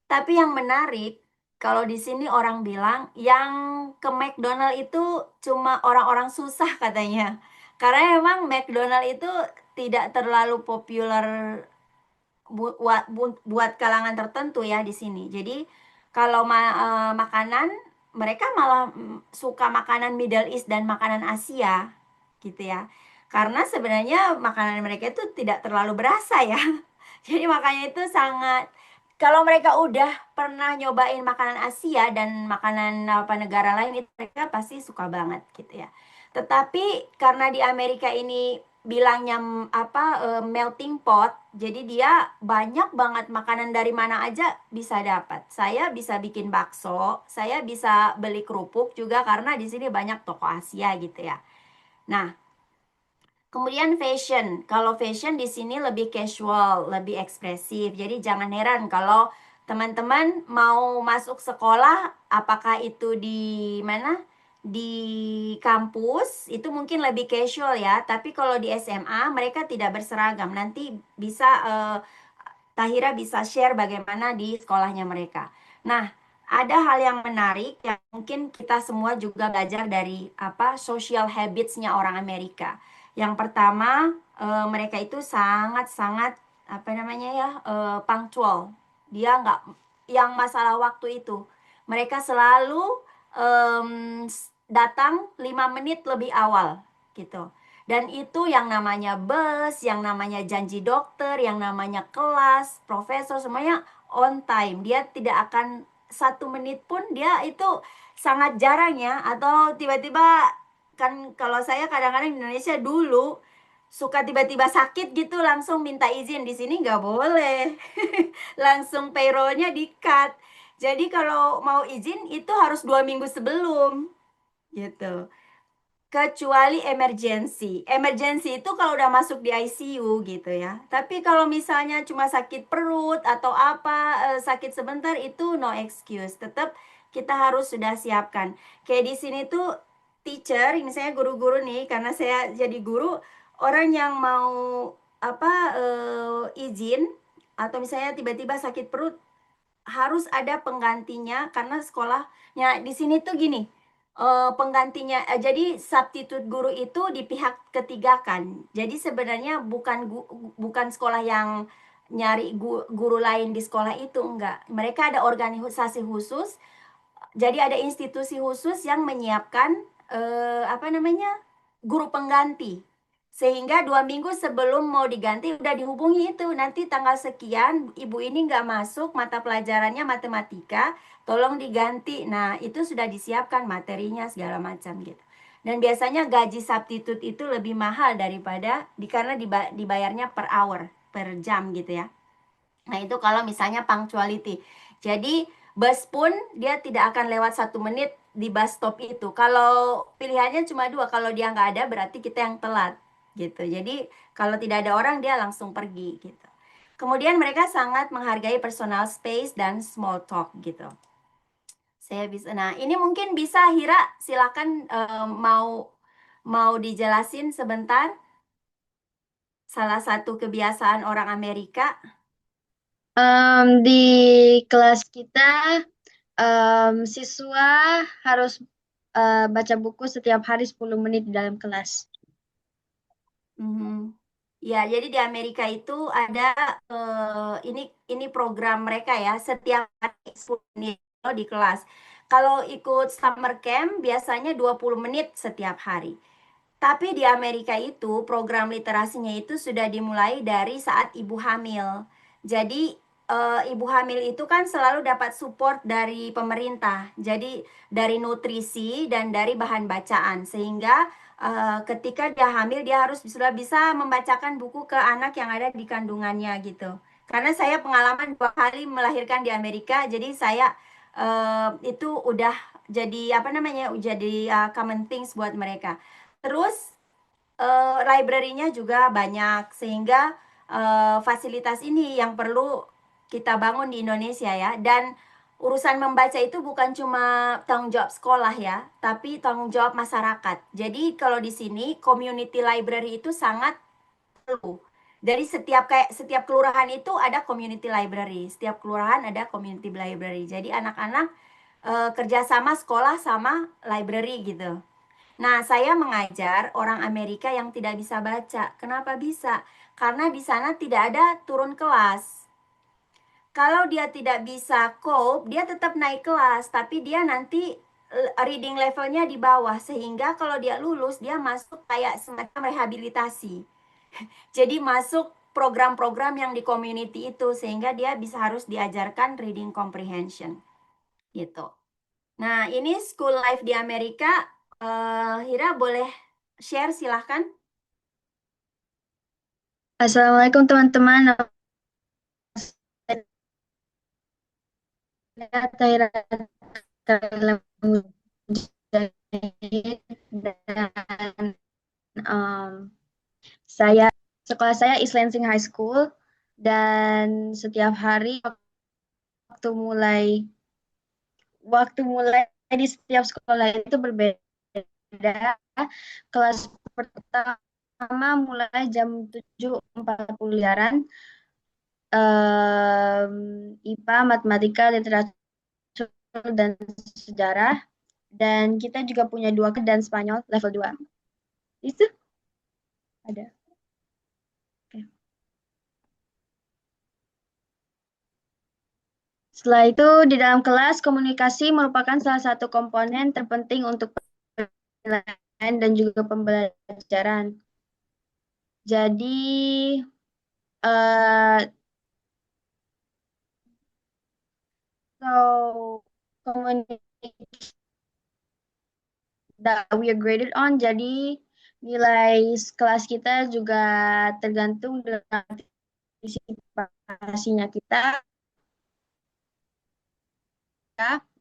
Speaker 3: tapi yang menarik, kalau di sini orang bilang yang ke McDonald itu cuma orang-orang susah katanya. Karena emang McDonald itu tidak terlalu populer buat kalangan tertentu ya di sini. Jadi kalau makanan mereka malah suka makanan Middle East dan makanan Asia gitu ya. Karena sebenarnya makanan mereka itu tidak terlalu berasa ya. Jadi makanya itu sangat, kalau mereka udah pernah nyobain makanan Asia dan makanan apa negara lain itu mereka pasti suka banget gitu ya. Tetapi karena di Amerika ini bilangnya melting pot, jadi dia banyak banget makanan dari mana aja bisa dapat. Saya bisa bikin bakso, saya bisa beli kerupuk juga karena di sini banyak toko Asia gitu ya. Nah, kemudian fashion. Kalau fashion di sini lebih casual, lebih ekspresif. Jadi jangan heran kalau teman-teman mau masuk sekolah, apakah itu di mana? Di kampus, itu mungkin lebih casual ya. Tapi kalau di SMA mereka tidak berseragam. Nanti bisa Tahira bisa share bagaimana di sekolahnya mereka. Nah, ada hal yang menarik yang mungkin kita semua juga belajar dari social habits-nya orang Amerika. Yang pertama, mereka itu sangat-sangat punctual. Dia nggak yang masalah waktu itu. Mereka selalu datang 5 menit lebih awal gitu. Dan itu yang namanya bus, yang namanya janji dokter, yang namanya kelas, profesor, semuanya on time. Dia tidak akan 1 menit pun, dia itu sangat jarang ya. Atau tiba-tiba, kan kalau saya kadang-kadang di Indonesia dulu, suka tiba-tiba sakit gitu langsung minta izin. Di sini nggak boleh. Langsung payrollnya di-cut. Jadi kalau mau izin itu harus 2 minggu sebelum gitu. Kecuali emergency. Emergency itu kalau udah masuk di ICU gitu ya. Tapi kalau misalnya cuma sakit perut atau sakit sebentar itu no excuse. Tetap kita harus sudah siapkan. Kayak di sini tuh teacher, ini saya guru-guru nih karena saya jadi guru, orang yang mau izin atau misalnya tiba-tiba sakit perut harus ada penggantinya karena sekolahnya di sini tuh gini. Penggantinya jadi substitute guru itu di pihak ketiga kan. Jadi sebenarnya bukan sekolah yang nyari guru lain di sekolah itu, enggak. Mereka ada organisasi khusus, jadi ada institusi khusus yang menyiapkan guru pengganti. Sehingga 2 minggu sebelum mau diganti udah dihubungi itu, nanti tanggal sekian ibu ini nggak masuk mata pelajarannya matematika, tolong diganti. Nah, itu sudah disiapkan materinya segala macam gitu. Dan biasanya gaji substitute itu lebih mahal daripada karena dibayarnya per hour, per jam gitu ya. Nah, itu kalau misalnya punctuality. Jadi bus pun dia tidak akan lewat 1 menit di bus stop itu. Kalau pilihannya cuma 2, kalau dia nggak ada berarti kita yang telat gitu. Jadi kalau tidak ada orang dia langsung pergi gitu. Kemudian mereka sangat menghargai personal space dan small talk gitu. Saya bisa. Nah, ini mungkin bisa Hira, silakan mau dijelasin sebentar salah satu kebiasaan orang Amerika.
Speaker 5: Di kelas kita siswa harus baca buku setiap hari 10 menit di dalam kelas.
Speaker 3: Ya, jadi di Amerika itu ada ini program mereka ya, setiap hari 10 menit di kelas. Kalau ikut summer camp biasanya 20 menit setiap hari. Tapi di Amerika itu program literasinya itu sudah dimulai dari saat ibu hamil. Jadi ibu hamil itu kan selalu dapat support dari pemerintah. Jadi dari nutrisi dan dari bahan bacaan, sehingga ketika dia hamil dia harus sudah bisa membacakan buku ke anak yang ada di kandungannya gitu. Karena saya pengalaman 2 kali melahirkan di Amerika, jadi saya itu udah jadi common things buat mereka. Terus library-nya juga banyak, sehingga fasilitas ini yang perlu kita bangun di Indonesia ya. Dan urusan membaca itu bukan cuma tanggung jawab sekolah ya, tapi tanggung jawab masyarakat. Jadi kalau di sini community library itu sangat perlu. Dari setiap kelurahan itu ada community library, setiap kelurahan ada community library. Jadi anak-anak kerjasama sekolah sama library gitu. Nah, saya mengajar orang Amerika yang tidak bisa baca. Kenapa bisa? Karena di sana tidak ada turun kelas. Kalau dia tidak bisa cope, dia tetap naik kelas, tapi dia nanti reading levelnya di bawah, sehingga kalau dia lulus dia masuk kayak semacam rehabilitasi. Jadi masuk program-program yang di community itu, sehingga dia bisa harus diajarkan reading comprehension gitu. Nah, ini school life di Amerika. Hira boleh share, silahkan.
Speaker 5: Assalamualaikum teman-teman. Saya Tahira Kalilam Mujahid dan sekolah saya East Lansing High School, dan setiap hari waktu mulai di setiap sekolah itu berbeda. Kelas pertama mulai jam 7.40 siaran, IPA, matematika, literatur, dan sejarah. Dan kita juga punya 2 dan Spanyol level 2. Itu ada. Oke. Setelah itu, di dalam kelas, komunikasi merupakan salah satu komponen terpenting untuk penilaian dan juga pembelajaran. Jadi, that we are graded on, jadi nilai kelas kita juga tergantung dengan partisipasinya kita.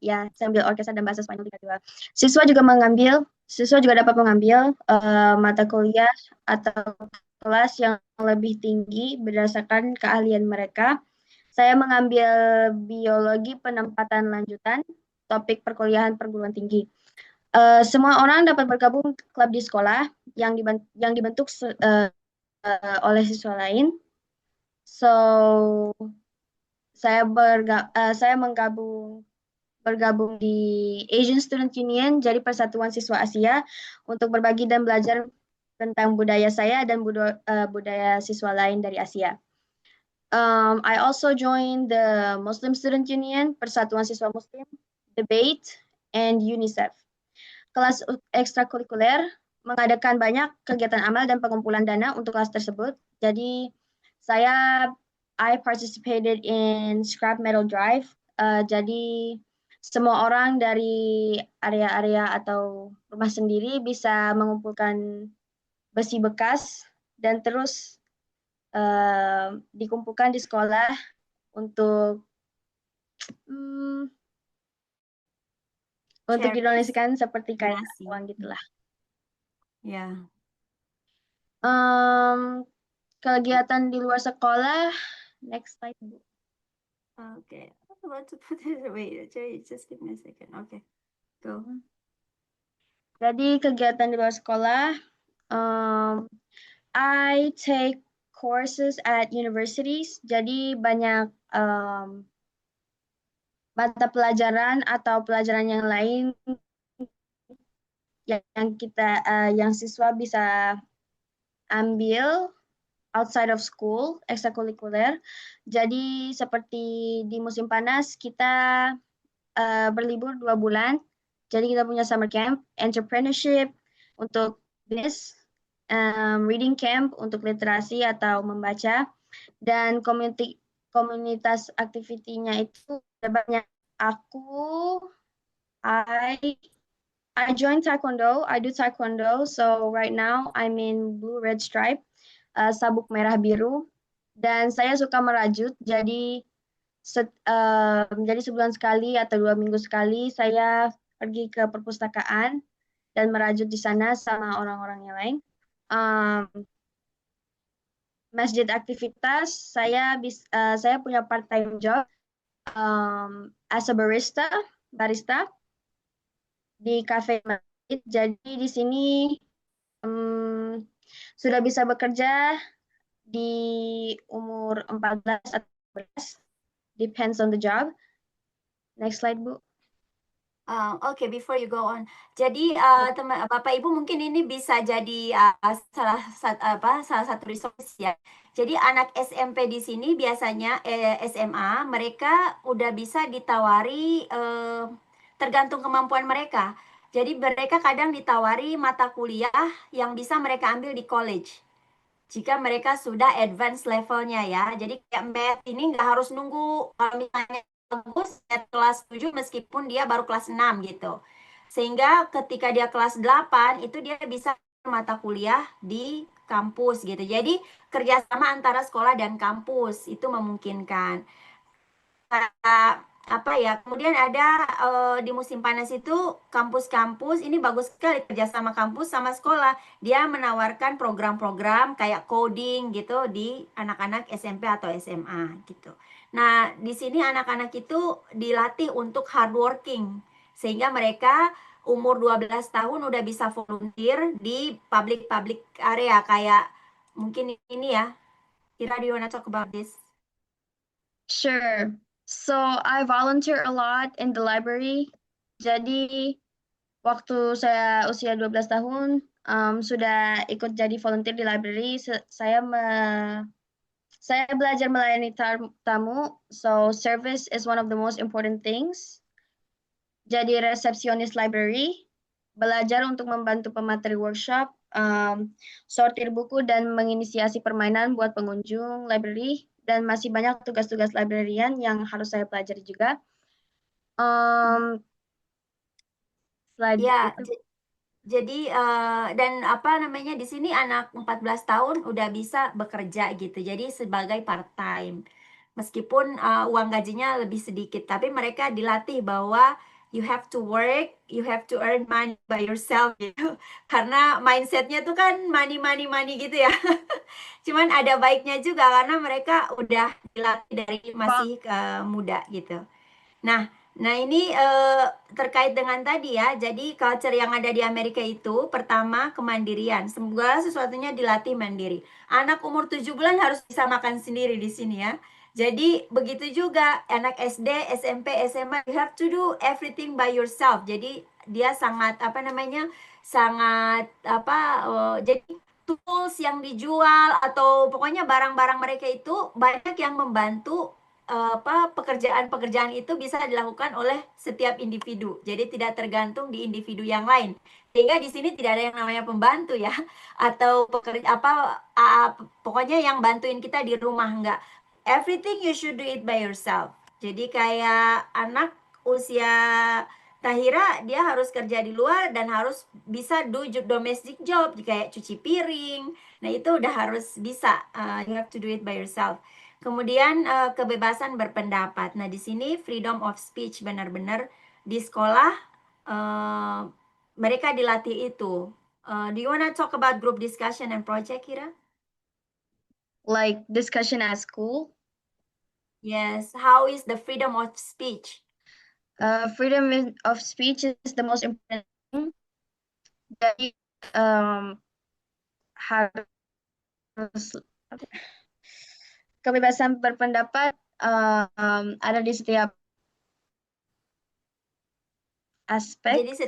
Speaker 5: Ya, sambil orkestra dan bahasa Spanyol kita juga. Siswa juga dapat mengambil mata kuliah atau kelas yang lebih tinggi berdasarkan keahlian mereka. Saya mengambil biologi penempatan lanjutan, topik perkuliahan perguruan tinggi. Semua orang dapat bergabung klub di sekolah yang dibentuk oleh siswa lain. So, saya bergabung di Asian Student Union, jadi Persatuan Siswa Asia, untuk berbagi dan belajar tentang budaya saya dan budaya siswa lain dari Asia. I also joined the Muslim Student Union, Persatuan Siswa Muslim, Debate, and UNICEF. Kelas ekstrakurikuler mengadakan banyak kegiatan amal dan pengumpulan dana untuk kelas tersebut. Jadi I participated in scrap metal drive. Jadi semua orang dari area-area atau rumah sendiri bisa mengumpulkan besi bekas dan terus dikumpulkan di sekolah untuk didonasikan seperti kayak uang gitulah.
Speaker 3: Ya.
Speaker 5: Kegiatan di luar sekolah, next slide Bu.
Speaker 3: Okay, I'm about to put it away. Just give me a second. Okay, go.
Speaker 5: Jadi kegiatan di luar sekolah, I take courses at universities. Jadi banyak mata pelajaran atau pelajaran yang lain yang siswa bisa ambil outside of school, ekstrakurikuler. Jadi seperti di musim panas kita berlibur 2 bulan. Jadi kita punya summer camp, entrepreneurship untuk business, reading camp untuk literasi atau membaca, dan komunitas aktivitinya itu ada banyak. I joined Taekwondo. I do Taekwondo. So right now I'm in blue red stripe, sabuk merah biru, dan saya suka merajut. Jadi sebulan sekali atau 2 minggu sekali saya pergi ke perpustakaan dan merajut di sana sama orang-orang yang lain. Masjid aktivitas, saya punya part-time job as a barista di cafe masjid. Jadi di sini sudah bisa bekerja di umur 14 atau 15, depends on the job. Next slide Bu.
Speaker 3: Okay, before you go on, jadi Bapak Ibu mungkin ini bisa jadi salah satu resource ya. Jadi anak SMP di sini biasanya SMA mereka udah bisa ditawari tergantung kemampuan mereka. Jadi mereka kadang ditawari mata kuliah yang bisa mereka ambil di college. Jika mereka sudah advance levelnya ya. Jadi kayak math ini nggak harus nunggu kalau misalnya bagus kelas 7 meskipun dia baru kelas 6 gitu. Sehingga ketika dia kelas 8 itu dia bisa mata kuliah di kampus gitu. Jadi kerjasama antara sekolah dan kampus itu memungkinkan. Apa ya, kemudian ada di musim panas itu kampus-kampus ini bagus sekali kerjasama kampus sama sekolah. Dia menawarkan program-program kayak coding gitu di anak-anak SMP atau SMA gitu. Nah, di sini anak-anak itu dilatih untuk hardworking sehingga mereka umur 12 tahun udah bisa volunteer di public area kayak mungkin ini ya. Ira, do you wanna talk about this?
Speaker 5: Sure. So I volunteer a lot in the library. Jadi waktu saya usia 12 tahun sudah ikut jadi volunteer di library. Saya belajar melayani tamu. So service is one of the most important things. Jadi resepsionis library, belajar untuk membantu pemateri workshop, sortir buku dan menginisiasi permainan buat pengunjung library, dan masih banyak tugas-tugas librarian yang harus saya pelajari juga. Slide
Speaker 3: Ya,
Speaker 5: itu.
Speaker 3: jadi dan apa namanya di sini anak 14 tahun udah bisa bekerja gitu. Jadi sebagai part time. Meskipun uang gajinya lebih sedikit, tapi mereka dilatih bahwa you have to work, you have to earn money by yourself gitu. Karena mindsetnya tuh kan money money money gitu ya. Cuman ada baiknya juga karena mereka udah dilatih dari masih muda gitu. Nah ini terkait dengan tadi ya. Jadi culture yang ada di Amerika itu pertama kemandirian. Segala sesuatunya dilatih mandiri. Anak umur 7 bulan harus bisa makan sendiri di sini ya. Jadi begitu juga anak SD, SMP, SMA, you have to do everything by yourself. Jadi dia sangat apa namanya? Sangat apa jadi tools yang dijual atau pokoknya barang-barang mereka itu banyak yang membantu pekerjaan-pekerjaan itu bisa dilakukan oleh setiap individu. Jadi tidak tergantung di individu yang lain. Sehingga di sini tidak ada yang namanya pembantu ya atau pekerja pokoknya yang bantuin kita di rumah enggak. Everything you should do it by yourself. Jadi kayak anak usia Tahira dia harus kerja di luar dan harus bisa do domestic job kayak cuci piring. Nah, itu udah harus bisa. You have to do it by yourself. Kemudian kebebasan berpendapat. Nah, di sini freedom of speech benar-benar di sekolah mereka dilatih itu. Do you wanna talk about group discussion and project, Kira?
Speaker 5: Like discussion at school.
Speaker 3: Yes. How is the freedom of speech?
Speaker 5: Freedom of speech is the most important thing. Jadi harus kebebasan berpendapat ada di setiap aspek.
Speaker 3: Jadi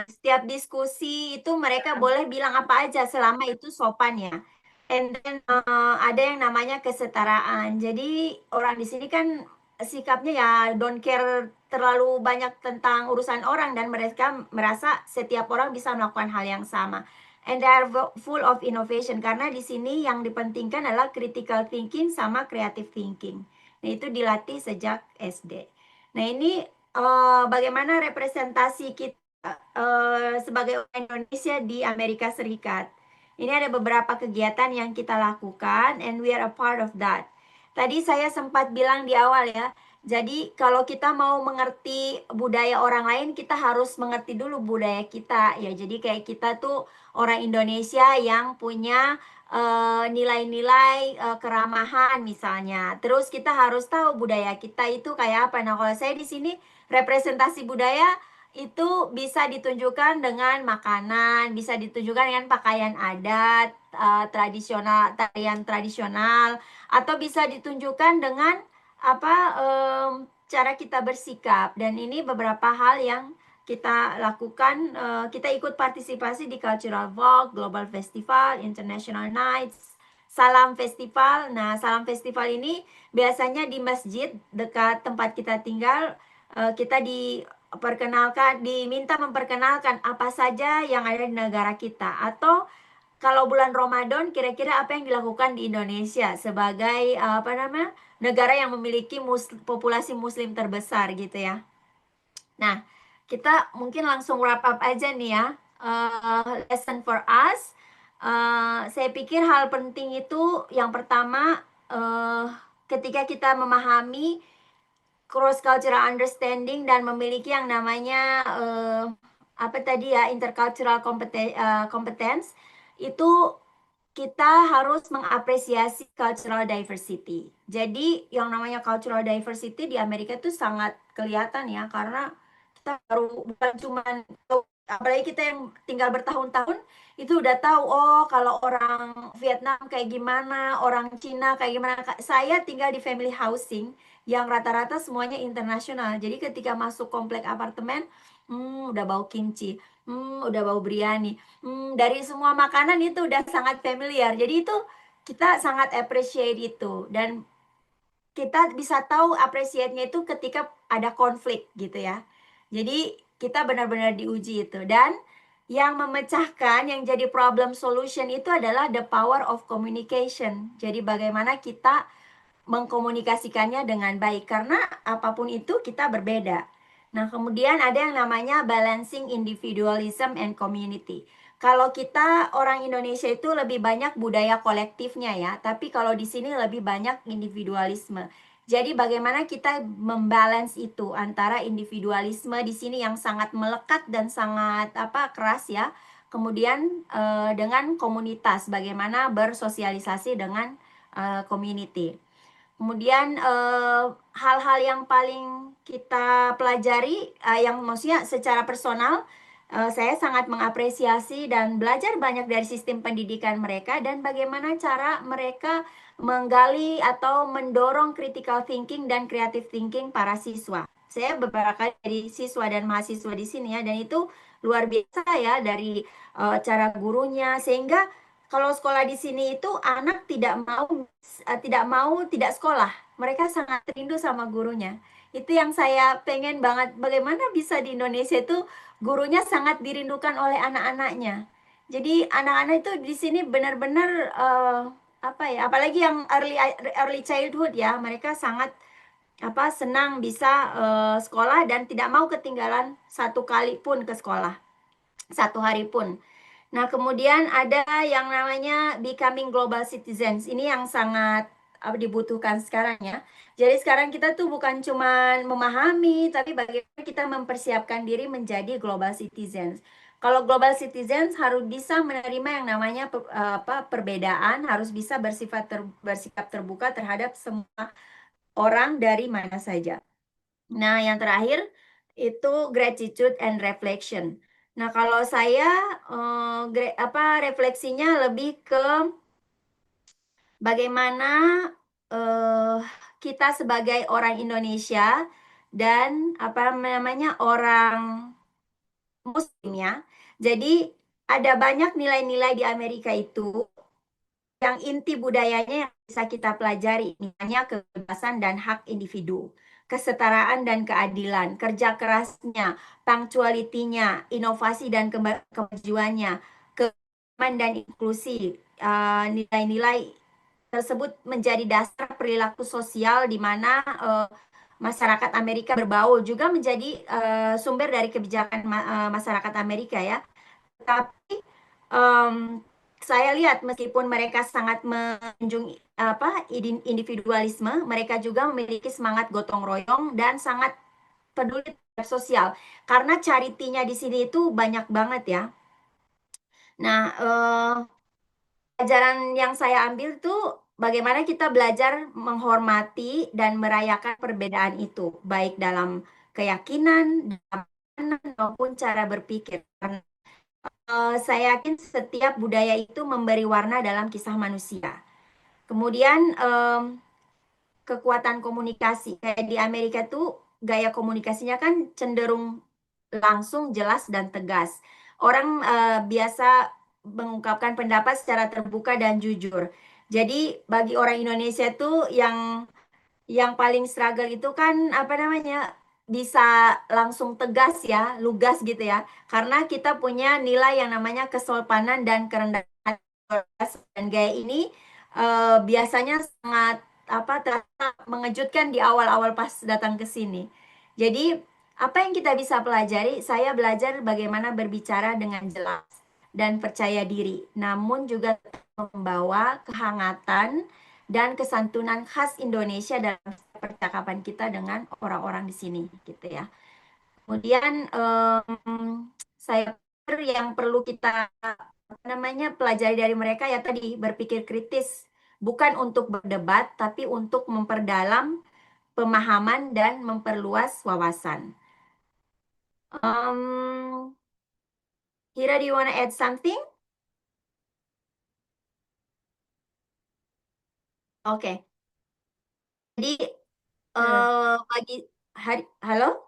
Speaker 3: setiap diskusi itu mereka boleh bilang apa aja selama itu sopan ya. And then ada yang namanya kesetaraan. Jadi orang di sini kan sikapnya ya don't care terlalu banyak tentang urusan orang dan mereka merasa setiap orang bisa melakukan hal yang sama. And they are full of innovation karena di sini yang dipentingkan adalah critical thinking sama creative thinking. Nah, itu dilatih sejak SD. Nah, ini bagaimana representasi kita sebagai orang Indonesia di Amerika Serikat. Ini ada beberapa kegiatan yang kita lakukan and we are a part of that. Tadi saya sempat bilang di awal ya, jadi kalau kita mau mengerti budaya orang lain, kita harus mengerti dulu budaya kita ya. Jadi kayak kita tuh orang Indonesia yang punya nilai-nilai keramahan misalnya. Terus kita harus tahu budaya kita itu kayak apa. Nah, kalau saya di sini representasi budaya itu bisa ditunjukkan dengan makanan, bisa ditunjukkan dengan pakaian adat, tradisional, tarian tradisional, atau bisa ditunjukkan dengan apa cara kita bersikap. Dan ini beberapa hal yang kita lakukan. Kita ikut partisipasi di Cultural Vogue, Global Festival, International Nights, Salam Festival. Nah, Salam Festival ini biasanya di masjid dekat tempat kita tinggal. Kita diminta memperkenalkan apa saja yang ada di negara kita, atau kalau bulan Ramadan kira-kira apa yang dilakukan di Indonesia sebagai negara yang memiliki populasi muslim terbesar gitu ya. Nah, kita mungkin langsung wrap up aja nih ya. Lesson for us. Saya pikir hal penting itu yang pertama, ketika kita memahami cross cultural understanding dan memiliki yang namanya intercultural competence, itu kita harus mengapresiasi cultural diversity. Jadi yang namanya cultural diversity di Amerika itu sangat kelihatan ya, karena kita baru bukan cuman, apalagi kita yang tinggal bertahun-tahun itu udah tahu, oh kalau orang Vietnam kayak gimana, orang Cina kayak gimana. Saya tinggal di family housing yang rata-rata semuanya internasional. Jadi ketika masuk komplek apartemen, udah bau kimchi, udah bau biryani, dari semua makanan itu udah sangat familiar. Jadi itu kita sangat appreciate itu, dan kita bisa tahu appreciate-nya itu ketika ada konflik gitu ya. Jadi kita benar-benar diuji itu, dan yang memecahkan, yang jadi problem solution itu adalah the power of communication. Jadi bagaimana kita mengkomunikasikannya dengan baik, karena apapun itu kita berbeda. Nah, kemudian ada yang namanya balancing individualism and community. Kalau kita orang Indonesia itu lebih banyak budaya kolektifnya ya, tapi kalau di sini lebih banyak individualisme. Jadi bagaimana kita membalance itu antara individualisme di sini yang sangat melekat dan sangat keras ya. Kemudian dengan komunitas, bagaimana bersosialisasi dengan community. Kemudian hal-hal yang paling kita pelajari, yang maksudnya secara personal, saya sangat mengapresiasi dan belajar banyak dari sistem pendidikan mereka dan bagaimana cara mereka menggali atau mendorong critical thinking dan creative thinking para siswa. Saya beberapa kali jadi siswa dan mahasiswa di sini ya, dan itu luar biasa ya dari cara gurunya, sehingga kalau sekolah di sini itu anak tidak sekolah. Mereka sangat rindu sama gurunya. Itu yang saya pengen banget, bagaimana bisa di Indonesia itu gurunya sangat dirindukan oleh anak-anaknya. Jadi anak-anak itu di sini benar-benar apalagi yang early childhood ya, mereka sangat senang bisa sekolah dan tidak mau ketinggalan satu kali pun ke sekolah, satu hari pun. Nah, kemudian ada yang namanya becoming global citizens. Ini yang sangat dibutuhkan sekarang ya. Jadi sekarang kita tuh bukan cuma memahami, tapi bagaimana kita mempersiapkan diri menjadi global citizens. Kalau global citizens harus bisa menerima yang namanya perbedaan, harus bisa bersikap terbuka terhadap semua orang dari mana saja. Nah, yang terakhir itu gratitude and reflection. Nah, kalau saya refleksinya lebih ke bagaimana kita sebagai orang Indonesia dan orang Muslim ya. Jadi ada banyak nilai-nilai di Amerika itu yang inti budayanya yang bisa kita pelajari, misalnya kebebasan dan hak individu, kesetaraan dan keadilan, kerja kerasnya, punctuality-nya, inovasi dan kemajuannya, keamanan dan inklusi. Nilai-nilai tersebut menjadi dasar perilaku sosial di mana masyarakat Amerika berbaur, juga menjadi sumber dari kebijakan masyarakat Amerika ya. Tapi saya lihat meskipun mereka sangat menjunjung individualisme, mereka juga memiliki semangat gotong royong dan sangat peduli terhadap sosial. Karena charity-nya di sini itu banyak banget ya. Nah, pelajaran yang saya ambil tuh bagaimana kita belajar menghormati dan merayakan perbedaan itu, baik dalam keyakinan, maupun cara berpikir. Saya yakin setiap budaya itu memberi warna dalam kisah manusia. Kemudian kekuatan komunikasi. Kayak di Amerika tuh gaya komunikasinya kan cenderung langsung, jelas, dan tegas. Orang biasa mengungkapkan pendapat secara terbuka dan jujur. Jadi bagi orang Indonesia tuh yang paling struggle itu kan bisa langsung tegas ya, lugas gitu ya. Karena kita punya nilai yang namanya kesopanan dan kerendahan dan gaya ini biasanya sangat terasa mengejutkan di awal-awal pas datang ke sini. Jadi apa yang kita bisa pelajari? Saya belajar bagaimana berbicara dengan jelas dan percaya diri, namun juga membawa kehangatan dan kesantunan khas Indonesia dalam percakapan kita dengan orang-orang di sini, gitu ya. Kemudian saya pikir yang perlu kita pelajari dari mereka ya tadi berpikir kritis, bukan untuk berdebat, tapi untuk memperdalam pemahaman dan memperluas wawasan. Hira, do you want to add something? Oke. Jadi halo?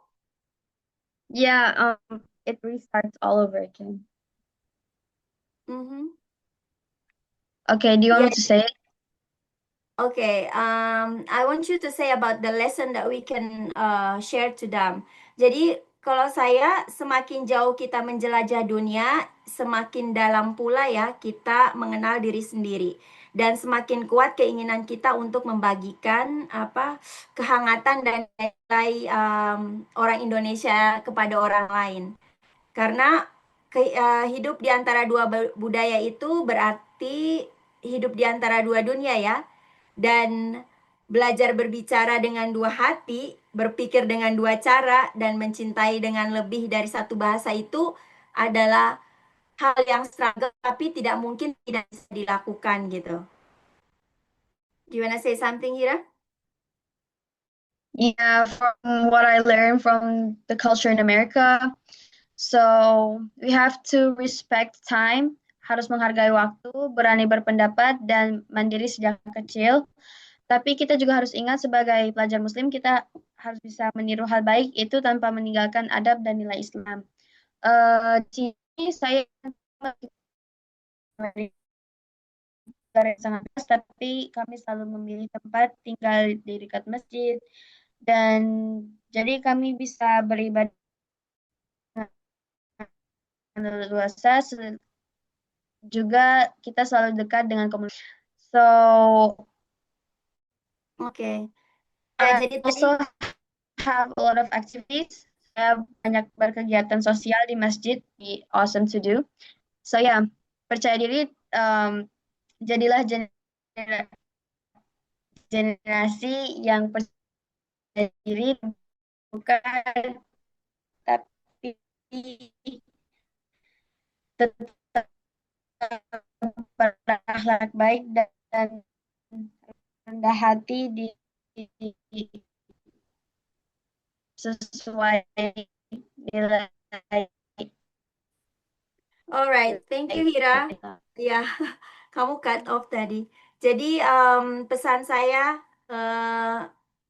Speaker 5: Yeah, it restarts all over again. Okay, do you want me to say it?
Speaker 3: Okay, I want you to say about the lesson that we can share to them. Jadi kalau saya semakin jauh kita menjelajah dunia, semakin dalam pula ya kita mengenal diri sendiri dan semakin kuat keinginan kita untuk membagikan kehangatan dan nilai orang Indonesia kepada orang lain. Karena hidup di antara dua budaya itu berarti hidup di antara dua dunia ya. Dan belajar berbicara dengan dua hati, berpikir dengan dua cara, dan mencintai dengan lebih dari satu bahasa itu adalah hal yang struggle, tapi tidak mungkin tidak bisa dilakukan gitu. Do you wanna say something, Hira?
Speaker 5: Yeah, from what I learned from the culture in America, so we have to respect time, harus menghargai waktu, berani berpendapat, dan mandiri sejak kecil. Tapi kita juga harus ingat sebagai pelajar Muslim, kita harus bisa meniru hal baik itu tanpa meninggalkan adab dan nilai Islam. Di sini saya sangat keras, tapi kami selalu memilih tempat tinggal di dekat masjid, dan jadi kami bisa beribadah dengan leluasa, juga kita selalu dekat dengan komunitas. So,
Speaker 3: Okay.
Speaker 5: Jadi also have a lot of activities. Saya banyak berkegiatan sosial di masjid, di awesome to do. So yeah, percaya diri, jadilah generasi yang percaya diri, bukan tapi tetap berakhlak baik dan rendah hati sesuai nilai.
Speaker 3: Alright, thank you Hira. Ya, kamu cut off tadi. Jadi pesan saya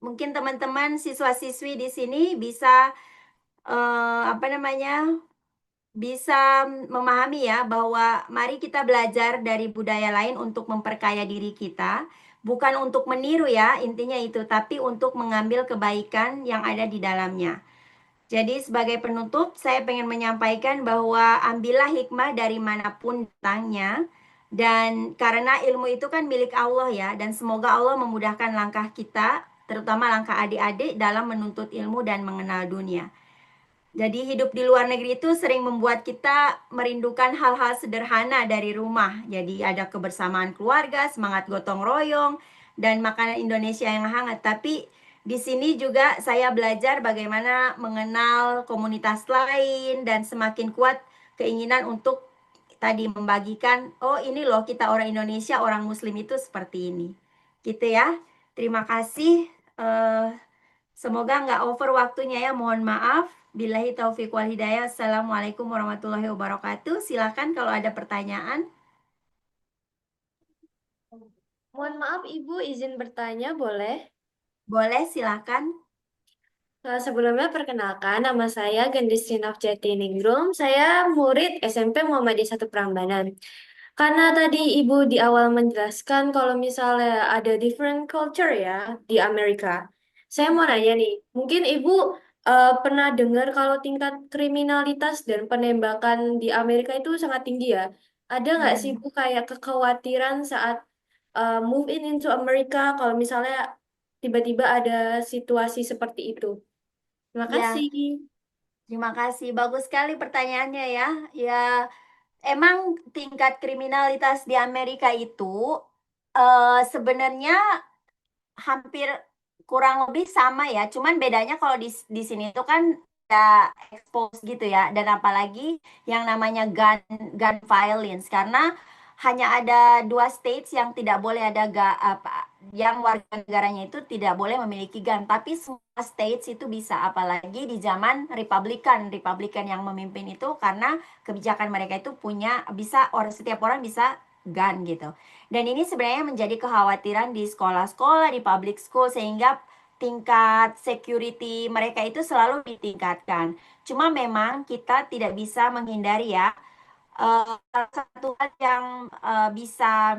Speaker 3: mungkin teman-teman siswa-siswi di sini bisa bisa memahami ya bahwa mari kita belajar dari budaya lain untuk memperkaya diri kita, bukan untuk meniru ya, intinya itu, tapi untuk mengambil kebaikan yang ada di dalamnya. Jadi sebagai penutup, saya pengen menyampaikan bahwa ambillah hikmah dari manapun datangnya, dan karena ilmu itu kan milik Allah ya, dan semoga Allah memudahkan langkah kita, terutama langkah adik-adik dalam menuntut ilmu dan mengenal dunia. Jadi hidup di luar negeri itu sering membuat kita merindukan hal-hal sederhana dari rumah. Jadi ada kebersamaan keluarga, semangat gotong royong, dan makanan Indonesia yang hangat. Tapi di sini juga saya belajar bagaimana mengenal komunitas lain dan semakin kuat keinginan untuk tadi membagikan, oh ini loh kita orang Indonesia, orang Muslim itu seperti ini. Gitu ya. Terima kasih. Semoga nggak over waktunya ya, mohon maaf. Billahi taufiq wal hidayah. Assalamualaikum warahmatullahi wabarakatuh. Silakan kalau ada pertanyaan.
Speaker 6: Mohon maaf Ibu, izin bertanya boleh?
Speaker 3: Boleh, silakan.
Speaker 6: Sebelumnya perkenalkan, nama saya Gendis Jati Ningrum. Saya murid SMP Muhammadiyah 1 Prambanan. Karena tadi Ibu di awal menjelaskan kalau misalnya ada different culture ya di Amerika. Saya mau nanya nih, mungkin Ibu pernah dengar kalau tingkat kriminalitas dan penembakan di Amerika itu sangat tinggi ya. Ada nggak sih Bu kayak kekhawatiran saat move in into Amerika kalau misalnya tiba-tiba ada situasi seperti itu? Terima
Speaker 3: Ya,
Speaker 6: kasih.
Speaker 3: terima kasih. Bagus sekali pertanyaannya ya. Ya, emang tingkat kriminalitas di Amerika itu sebenarnya hampir kurang lebih sama ya. Cuman bedanya kalau di sini itu kan ya expose gitu ya. Dan apalagi yang namanya gun violence karena hanya ada 2 states yang tidak boleh ada apa yang warga negaranya itu tidak boleh memiliki gun, tapi semua states itu bisa, apalagi di zaman Republikan yang memimpin itu karena kebijakan mereka itu punya bisa setiap orang bisa gun gitu. Dan ini sebenarnya menjadi kekhawatiran di sekolah-sekolah, di public school, sehingga tingkat security mereka itu selalu ditingkatkan. Cuma memang kita tidak bisa menghindari ya, salah satu hal yang bisa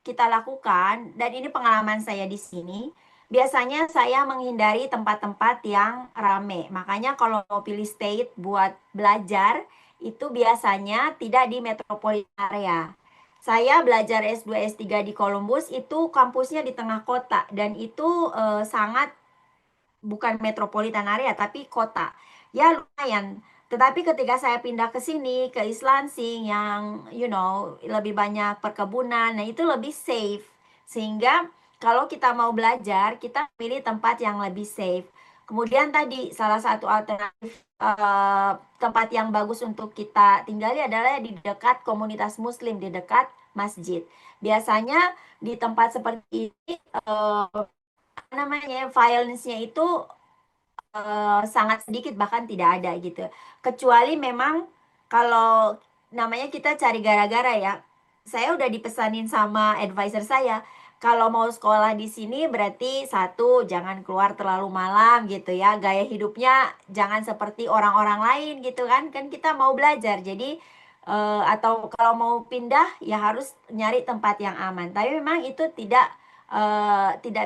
Speaker 3: kita lakukan, dan ini pengalaman saya di sini, biasanya saya menghindari tempat-tempat yang rame. Makanya kalau mau pilih state buat belajar, itu biasanya tidak di metropolitan area. Saya belajar S2, S3 di Columbus, itu kampusnya di tengah kota, dan itu sangat bukan metropolitan area tapi kota. Ya lumayan. Tetapi ketika saya pindah ke sini ke East Lansing yang lebih banyak perkebunan, nah itu lebih safe. Sehingga kalau kita mau belajar, kita pilih tempat yang lebih safe. Kemudian tadi salah satu alternatif tempat yang bagus untuk kita tinggali adalah di dekat komunitas muslim, di dekat masjid. Biasanya di tempat seperti ini namanya violence-nya itu sangat sedikit bahkan tidak ada gitu. Kecuali memang kalau namanya kita cari gara-gara ya. Saya udah dipesanin sama advisor saya, kalau mau sekolah di sini berarti satu jangan keluar terlalu malam gitu ya. Gaya hidupnya jangan seperti orang-orang lain gitu kan. Kan kita mau belajar. Jadi atau kalau mau pindah ya harus nyari tempat yang aman. Tapi memang itu tidak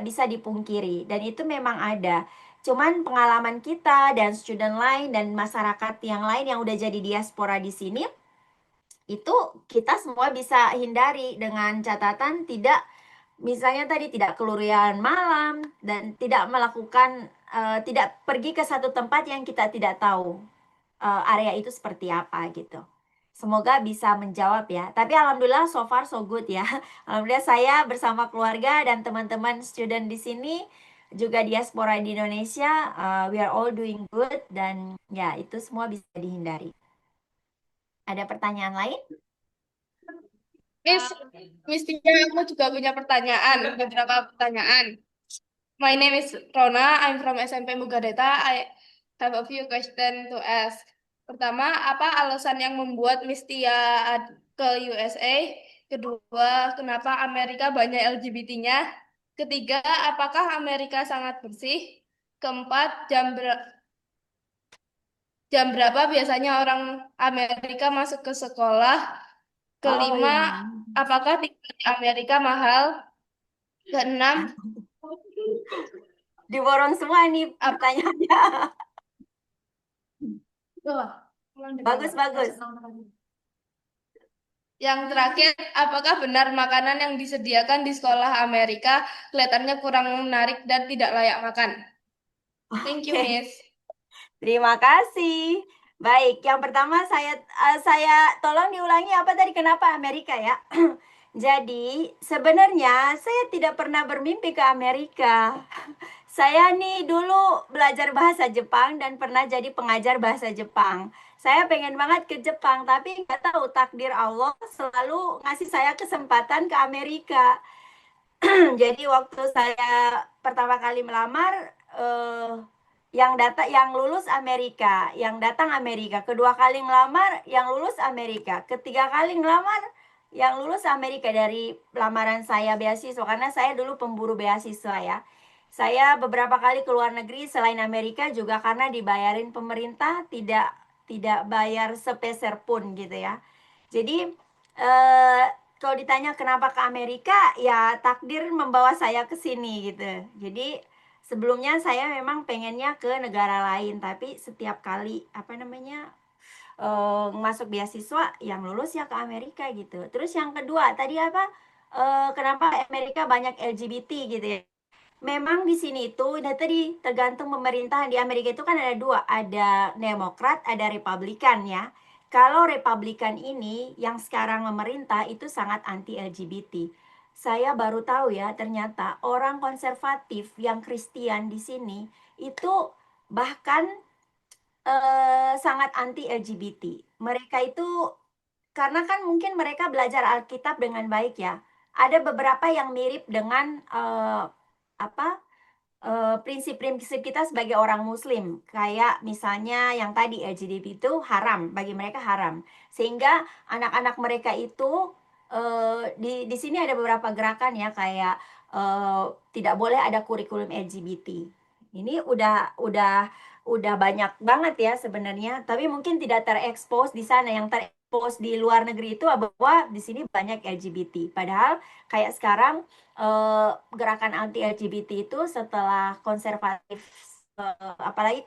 Speaker 3: bisa dipungkiri dan itu memang ada. Cuman pengalaman kita dan student lain dan masyarakat yang lain yang udah jadi diaspora di sini, itu kita semua bisa hindari dengan catatan tidak, misalnya tadi tidak keluyuran malam dan tidak melakukan, tidak pergi ke satu tempat yang kita tidak tahu area itu seperti apa gitu. Semoga bisa menjawab ya. Tapi alhamdulillah so far so good ya. Alhamdulillah saya bersama keluarga dan teman-teman student di sini juga diaspora di Indonesia, we are all doing good dan ya itu semua bisa dihindari. Ada pertanyaan lain?
Speaker 7: Miss, Miss Tia, aku juga punya beberapa pertanyaan. My name is Rona, I'm from SMP Mugadeta. I have a few questions to ask. Pertama, apa alasan yang membuat Miss Tia ke USA? Kedua, kenapa Amerika banyak LGBT-nya? Ketiga, apakah Amerika sangat bersih? Keempat, jam berapa biasanya orang Amerika masuk ke sekolah? Kelima, apakah tinggal di Amerika mahal? Keenam,
Speaker 3: Diborong semua nih pertanyaannya. Bagus, bagus.
Speaker 7: Yang terakhir, apakah benar makanan yang disediakan di sekolah Amerika kelihatannya kurang menarik dan tidak layak makan? Thank you,
Speaker 3: Oke.
Speaker 7: Miss.
Speaker 3: Terima kasih. Baik, yang pertama saya tolong diulangi apa tadi, kenapa Amerika ya? Jadi sebenarnya saya tidak pernah bermimpi ke Amerika. Saya nih dulu belajar bahasa Jepang dan pernah jadi pengajar bahasa Jepang. Saya pengen banget ke Jepang, tapi nggak tahu takdir Allah selalu ngasih saya kesempatan ke Amerika. Jadi waktu saya pertama kali melamar, yang lulus Amerika, yang datang Amerika. Kedua kali ngelamar, yang lulus Amerika. Ketiga kali ngelamar, yang lulus Amerika dari lamaran saya beasiswa. Karena saya dulu pemburu beasiswa ya. Saya beberapa kali ke luar negeri selain Amerika juga karena dibayarin pemerintah, tidak bayar sepeser pun gitu ya. Jadi kalau ditanya kenapa ke Amerika, ya takdir membawa saya ke sini gitu. Jadi Sebelumnya saya memang pengennya ke negara lain, tapi setiap kali masuk beasiswa yang lulus ya ke Amerika gitu. Terus yang kedua tadi kenapa Amerika banyak LGBT gitu ya? Memang di sini itu tadi tergantung pemerintahan. Di Amerika itu kan ada dua, ada Demokrat, ada Republikan ya. Kalau Republikan ini yang sekarang memerintah itu sangat anti LGBT. Saya baru tahu ya, ternyata orang konservatif yang Kristen di sini itu bahkan sangat anti LGBT. Mereka itu karena kan mungkin mereka belajar Alkitab dengan baik ya. Ada beberapa yang mirip dengan prinsip-prinsip kita sebagai orang Muslim, kayak misalnya yang tadi LGBT itu haram, bagi mereka haram, sehingga anak-anak mereka itu di sini ada beberapa gerakan ya, kayak tidak boleh ada kurikulum LGBT. Ini udah banyak banget ya sebenarnya, tapi mungkin tidak terekspos di sana. Yang terekspos di luar negeri itu bahwa di sini banyak LGBT. Padahal kayak sekarang gerakan anti LGBT itu setelah konservatif, apalagi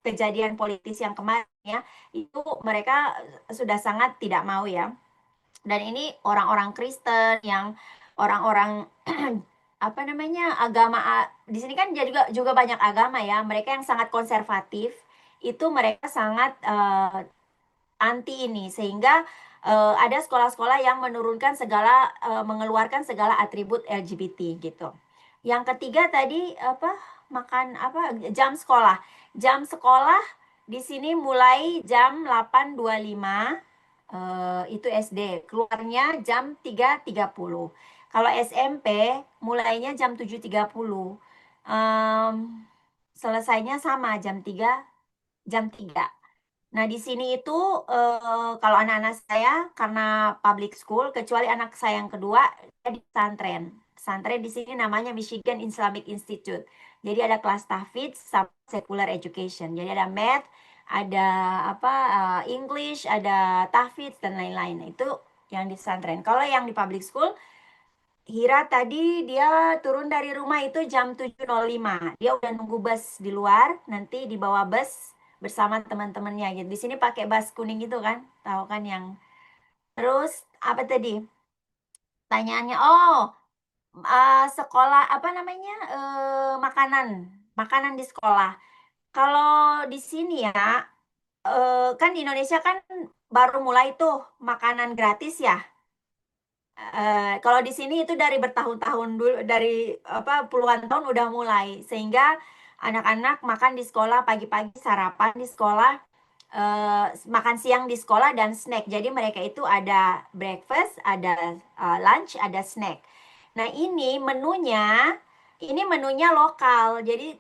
Speaker 3: kejadian politis yang kemarin ya, itu mereka sudah sangat tidak mau ya. Dan ini orang-orang Kristen yang orang-orang agama di sini kan juga banyak agama ya. Mereka yang sangat konservatif itu mereka sangat anti ini, sehingga ada sekolah-sekolah yang mengeluarkan segala atribut LGBT gitu. Yang ketiga tadi jam sekolah. Jam sekolah di sini mulai jam 8.25, itu SD. Keluarnya jam 3.30. Kalau SMP mulainya jam 7.30. Selesainya sama jam 3. Nah, di sini itu kalau anak-anak saya karena public school, kecuali anak saya yang kedua dia di pesantren. Pesantren di sini namanya Michigan Islamic Institute. Jadi ada kelas tahfidz sama secular education. Jadi ada math, ada English, ada tahfidz dan lain-lain. Nah, itu yang di pesantren. Kalau yang di public school, Hira tadi dia turun dari rumah itu jam 7.05. Dia udah nunggu bus di luar, nanti dibawa bus bersama teman-temannya gitu. Di sini pakai bus kuning gitu kan, tahu kan yang. Terus apa tadi? Pertanyaannya, sekolah makanan di sekolah. Kalau di sini ya, kan di Indonesia kan baru mulai tuh makanan gratis ya. Kalau di sini itu dari bertahun-tahun dulu, dari puluhan tahun udah mulai, sehingga anak-anak makan di sekolah pagi-pagi, sarapan di sekolah, makan siang di sekolah, dan snack. Jadi mereka itu ada breakfast, ada lunch, ada snack. Nah, ini menunya lokal, jadi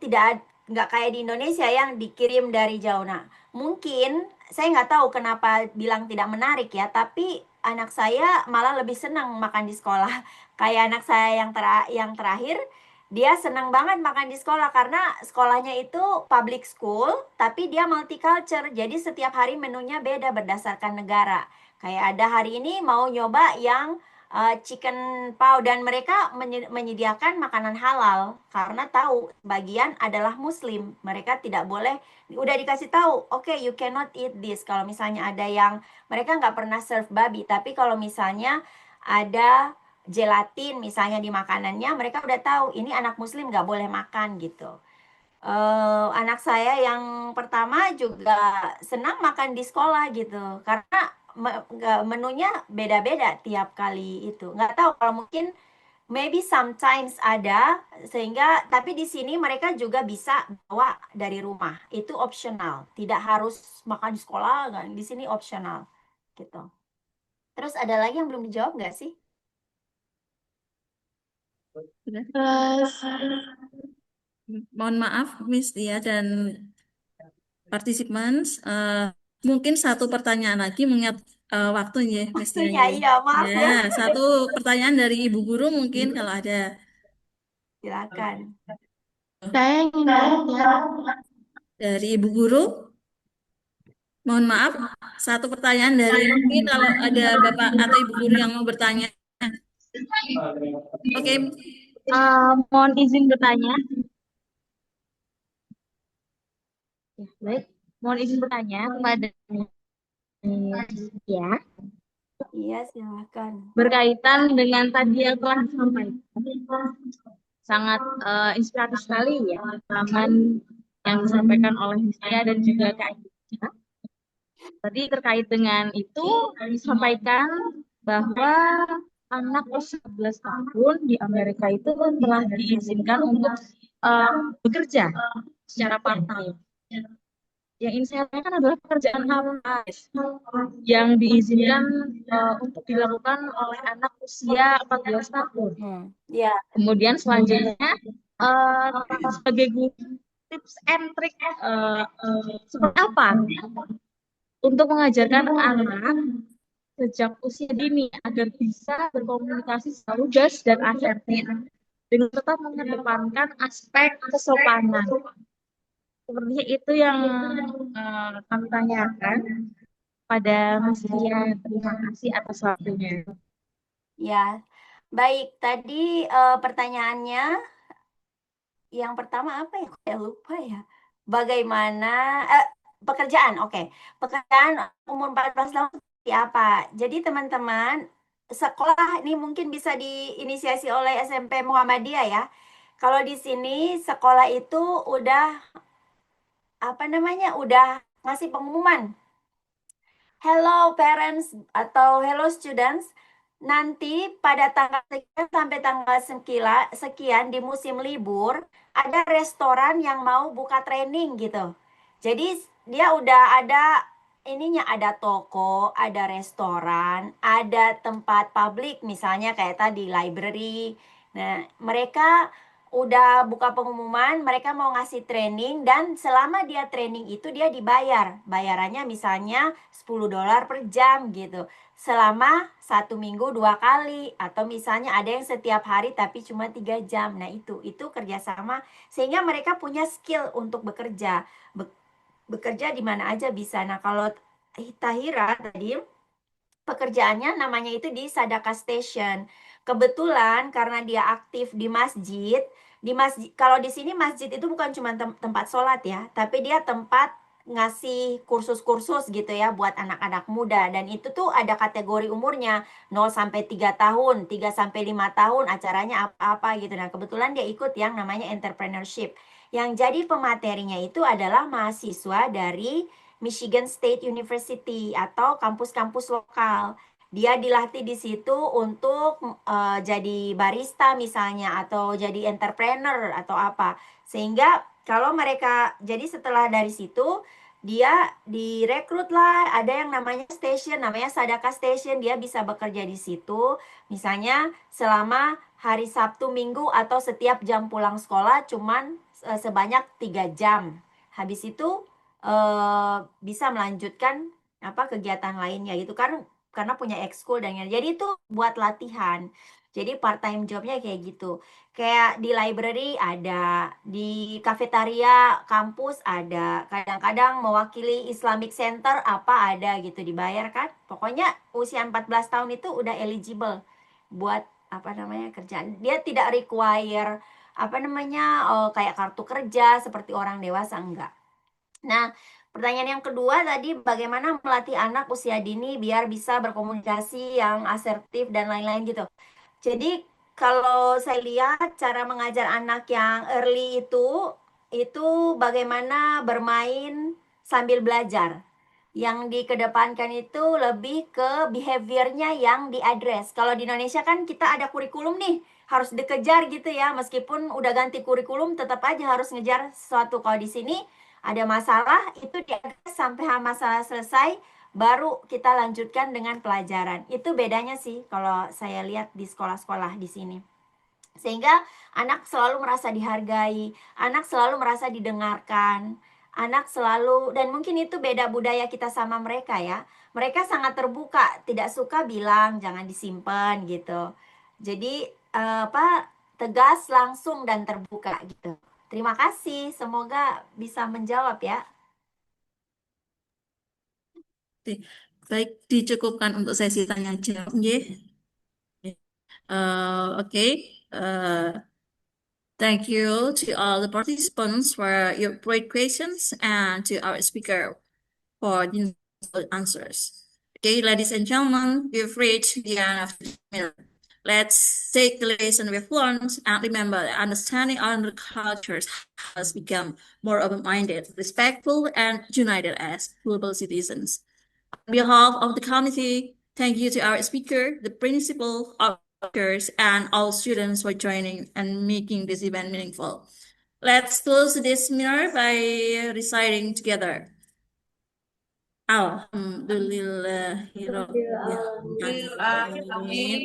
Speaker 3: nggak kayak di Indonesia yang dikirim dari jauh. Nah, mungkin saya nggak tahu kenapa bilang tidak menarik ya, tapi anak saya malah lebih senang makan di sekolah. Kayak anak saya yang terakhir, dia senang banget makan di sekolah karena sekolahnya itu public school, tapi dia multicultural. Jadi setiap hari menunya beda berdasarkan negara. Kayak ada hari ini mau nyoba yang chicken pau, dan mereka menyediakan makanan halal karena tahu bagian adalah Muslim. Mereka tidak boleh, udah dikasih tahu, oke, you cannot eat this. Kalau misalnya ada yang mereka nggak pernah serve babi, tapi kalau misalnya ada gelatin misalnya di makanannya, mereka udah tahu ini anak Muslim nggak boleh makan gitu. Anak saya yang pertama juga senang makan di sekolah gitu, karena menunya beda-beda tiap kali itu. Nggak tahu, kalau mungkin maybe sometimes ada, sehingga tapi di sini mereka juga bisa bawa dari rumah. Itu optional, tidak harus makan di sekolah, kan? Di sini optional gitu. Terus ada lagi yang belum dijawab nggak sih?
Speaker 1: Mohon maaf, Miss Tia dan participants. Mungkin satu pertanyaan lagi mengingat waktunya, Miss Tia.
Speaker 3: Ya, iya, maaf ya.
Speaker 1: Ya, satu pertanyaan dari Ibu Guru mungkin kalau ada.
Speaker 3: Silakan.
Speaker 5: Saya ingin bertanya.
Speaker 1: Dari Ibu Guru. Mohon maaf, satu pertanyaan dari mungkin kalau ada Bapak atau Ibu Guru yang mau bertanya. Oke.
Speaker 5: Mohon izin bertanya.
Speaker 8: Ya, baik. Mohon izin bertanya kepada ya,
Speaker 3: Iya, silakan.
Speaker 8: berkaitan dengan tadi yang telah disampaikan. Sangat inspiratif sekali ya pengalaman yang disampaikan oleh saya dan juga Kak Ika. Tadi terkait dengan itu disampaikan bahwa anak usia 11 tahun di Amerika itu telah diizinkan untuk bekerja secara part-time. Yang ingin saya tanyakan adalah pekerjaan apa yang diizinkan untuk dilakukan oleh anak usia 14 tahun.
Speaker 3: Ya,
Speaker 8: Kemudian selanjutnya sebagai guru, tips and trick seperti apa untuk mengajarkan anak sejak usia dini agar bisa berkomunikasi secara lugas dan asertif dengan tetap mengedepankan aspek kesopanan. Sepertinya itu yang kami tanyakan pada Mas Ria. Terima kasih atas waktunya.
Speaker 3: ya. Baik, tadi pertanyaannya yang pertama apa ya? Kok ya lupa ya. Bagaimana pekerjaan? Oke. Pekerjaan umur 14 tahun seperti apa? Jadi teman-teman, sekolah ini mungkin bisa diinisiasi oleh SMP Muhammadiyah ya. Kalau di sini sekolah itu udah apa namanya? Udah ngasih pengumuman. Hello parents atau hello students. Nanti pada tanggal sekian sampai tanggal sekian di musim libur ada restoran yang mau buka training gitu. Jadi dia udah ada ininya, ada toko, ada restoran, ada tempat publik misalnya kayak tadi library. Nah, mereka udah buka pengumuman, mereka mau ngasih training dan selama dia training itu dia dibayar. Bayarannya misalnya $10 per jam gitu. Selama 1 minggu 2 kali atau misalnya ada yang setiap hari tapi cuma 3 jam. Nah itu kerjasama sehingga mereka punya skill untuk bekerja. Bekerja di mana aja bisa. Nah kalau Tahira tadi pekerjaannya namanya itu di Sadaka Station. Kebetulan karena dia aktif di masjid kalau di sini masjid itu bukan cuma tempat sholat ya, tapi dia tempat ngasih kursus-kursus gitu ya buat anak-anak muda dan itu tuh ada kategori umurnya 0 sampai 3 tahun, 3 sampai 5 tahun acaranya apa-apa gitu. Nah, kebetulan dia ikut yang namanya entrepreneurship. Yang jadi pematerinya itu adalah mahasiswa dari Michigan State University atau kampus-kampus lokal. Dia dilatih di situ untuk jadi barista misalnya atau jadi entrepreneur atau apa. Sehingga kalau mereka jadi setelah dari situ dia direkrut lah, ada yang namanya station, namanya Sadaka Station, dia bisa bekerja di situ misalnya selama hari Sabtu Minggu atau setiap jam pulang sekolah cuman sebanyak 3 jam. Habis itu bisa melanjutkan kegiatan lainnya gitu kan karena punya ekskul dan jadi itu buat latihan. Jadi part time jobnya kayak gitu. Kayak di library ada, di kafetaria kampus ada, kadang-kadang mewakili Islamic Center apa ada gitu dibayar kan. Pokoknya usia 14 tahun itu udah eligible buat kerjaan. Dia tidak require kayak kartu kerja seperti orang dewasa enggak. Nah, pertanyaan yang kedua tadi bagaimana melatih anak usia dini biar bisa berkomunikasi yang asertif dan lain-lain gitu. Jadi kalau saya lihat cara mengajar anak yang early itu bagaimana bermain sambil belajar. Yang dikedepankan itu lebih ke behaviornya yang diadres. Kalau di Indonesia kan kita ada kurikulum nih, harus dikejar gitu ya. Meskipun udah ganti kurikulum, tetap aja harus ngejar sesuatu. Kalau di sini ada masalah, itu diadres sampai masalah selesai, baru kita lanjutkan dengan pelajaran. Itu bedanya sih kalau saya lihat di sekolah-sekolah di sini. Sehingga anak selalu merasa dihargai, anak selalu merasa didengarkan, anak selalu, dan mungkin itu beda budaya kita sama mereka ya. Mereka sangat terbuka, tidak suka bilang jangan disimpan gitu. Jadi tegas, langsung dan terbuka gitu. Terima kasih, semoga bisa menjawab ya.
Speaker 1: Baik, dicukupkan untuk sesi tanya jawab, nggih. Oke. Thank you to all the participants for your great questions and to our speaker for the answers. Okay, ladies and gentlemen, we've reached the end of the seminar. Let's take the lesson we've learned and remember that understanding our cultures has become more open-minded, respectful, and united as global citizens. On behalf of the committee, thank you to our speaker, the principal, officers, and all students for joining and making this event meaningful. Let's close this seminar by reciting together. Alhamdulillahirrahmanirrahim.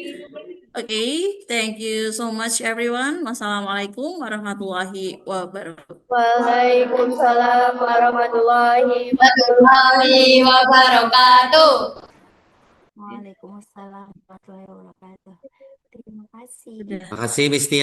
Speaker 1: Okay, thank you so much everyone. Wassalamualaikum warahmatullahi wabarakatuh.
Speaker 5: Waalaikumsalam warahmatullahi
Speaker 4: Warahmatullahi wabarakatuh.
Speaker 3: Waalaikumsalam warahmatullahi wabarakatuh. Terima kasih.
Speaker 2: Terima kasih Miss Tia.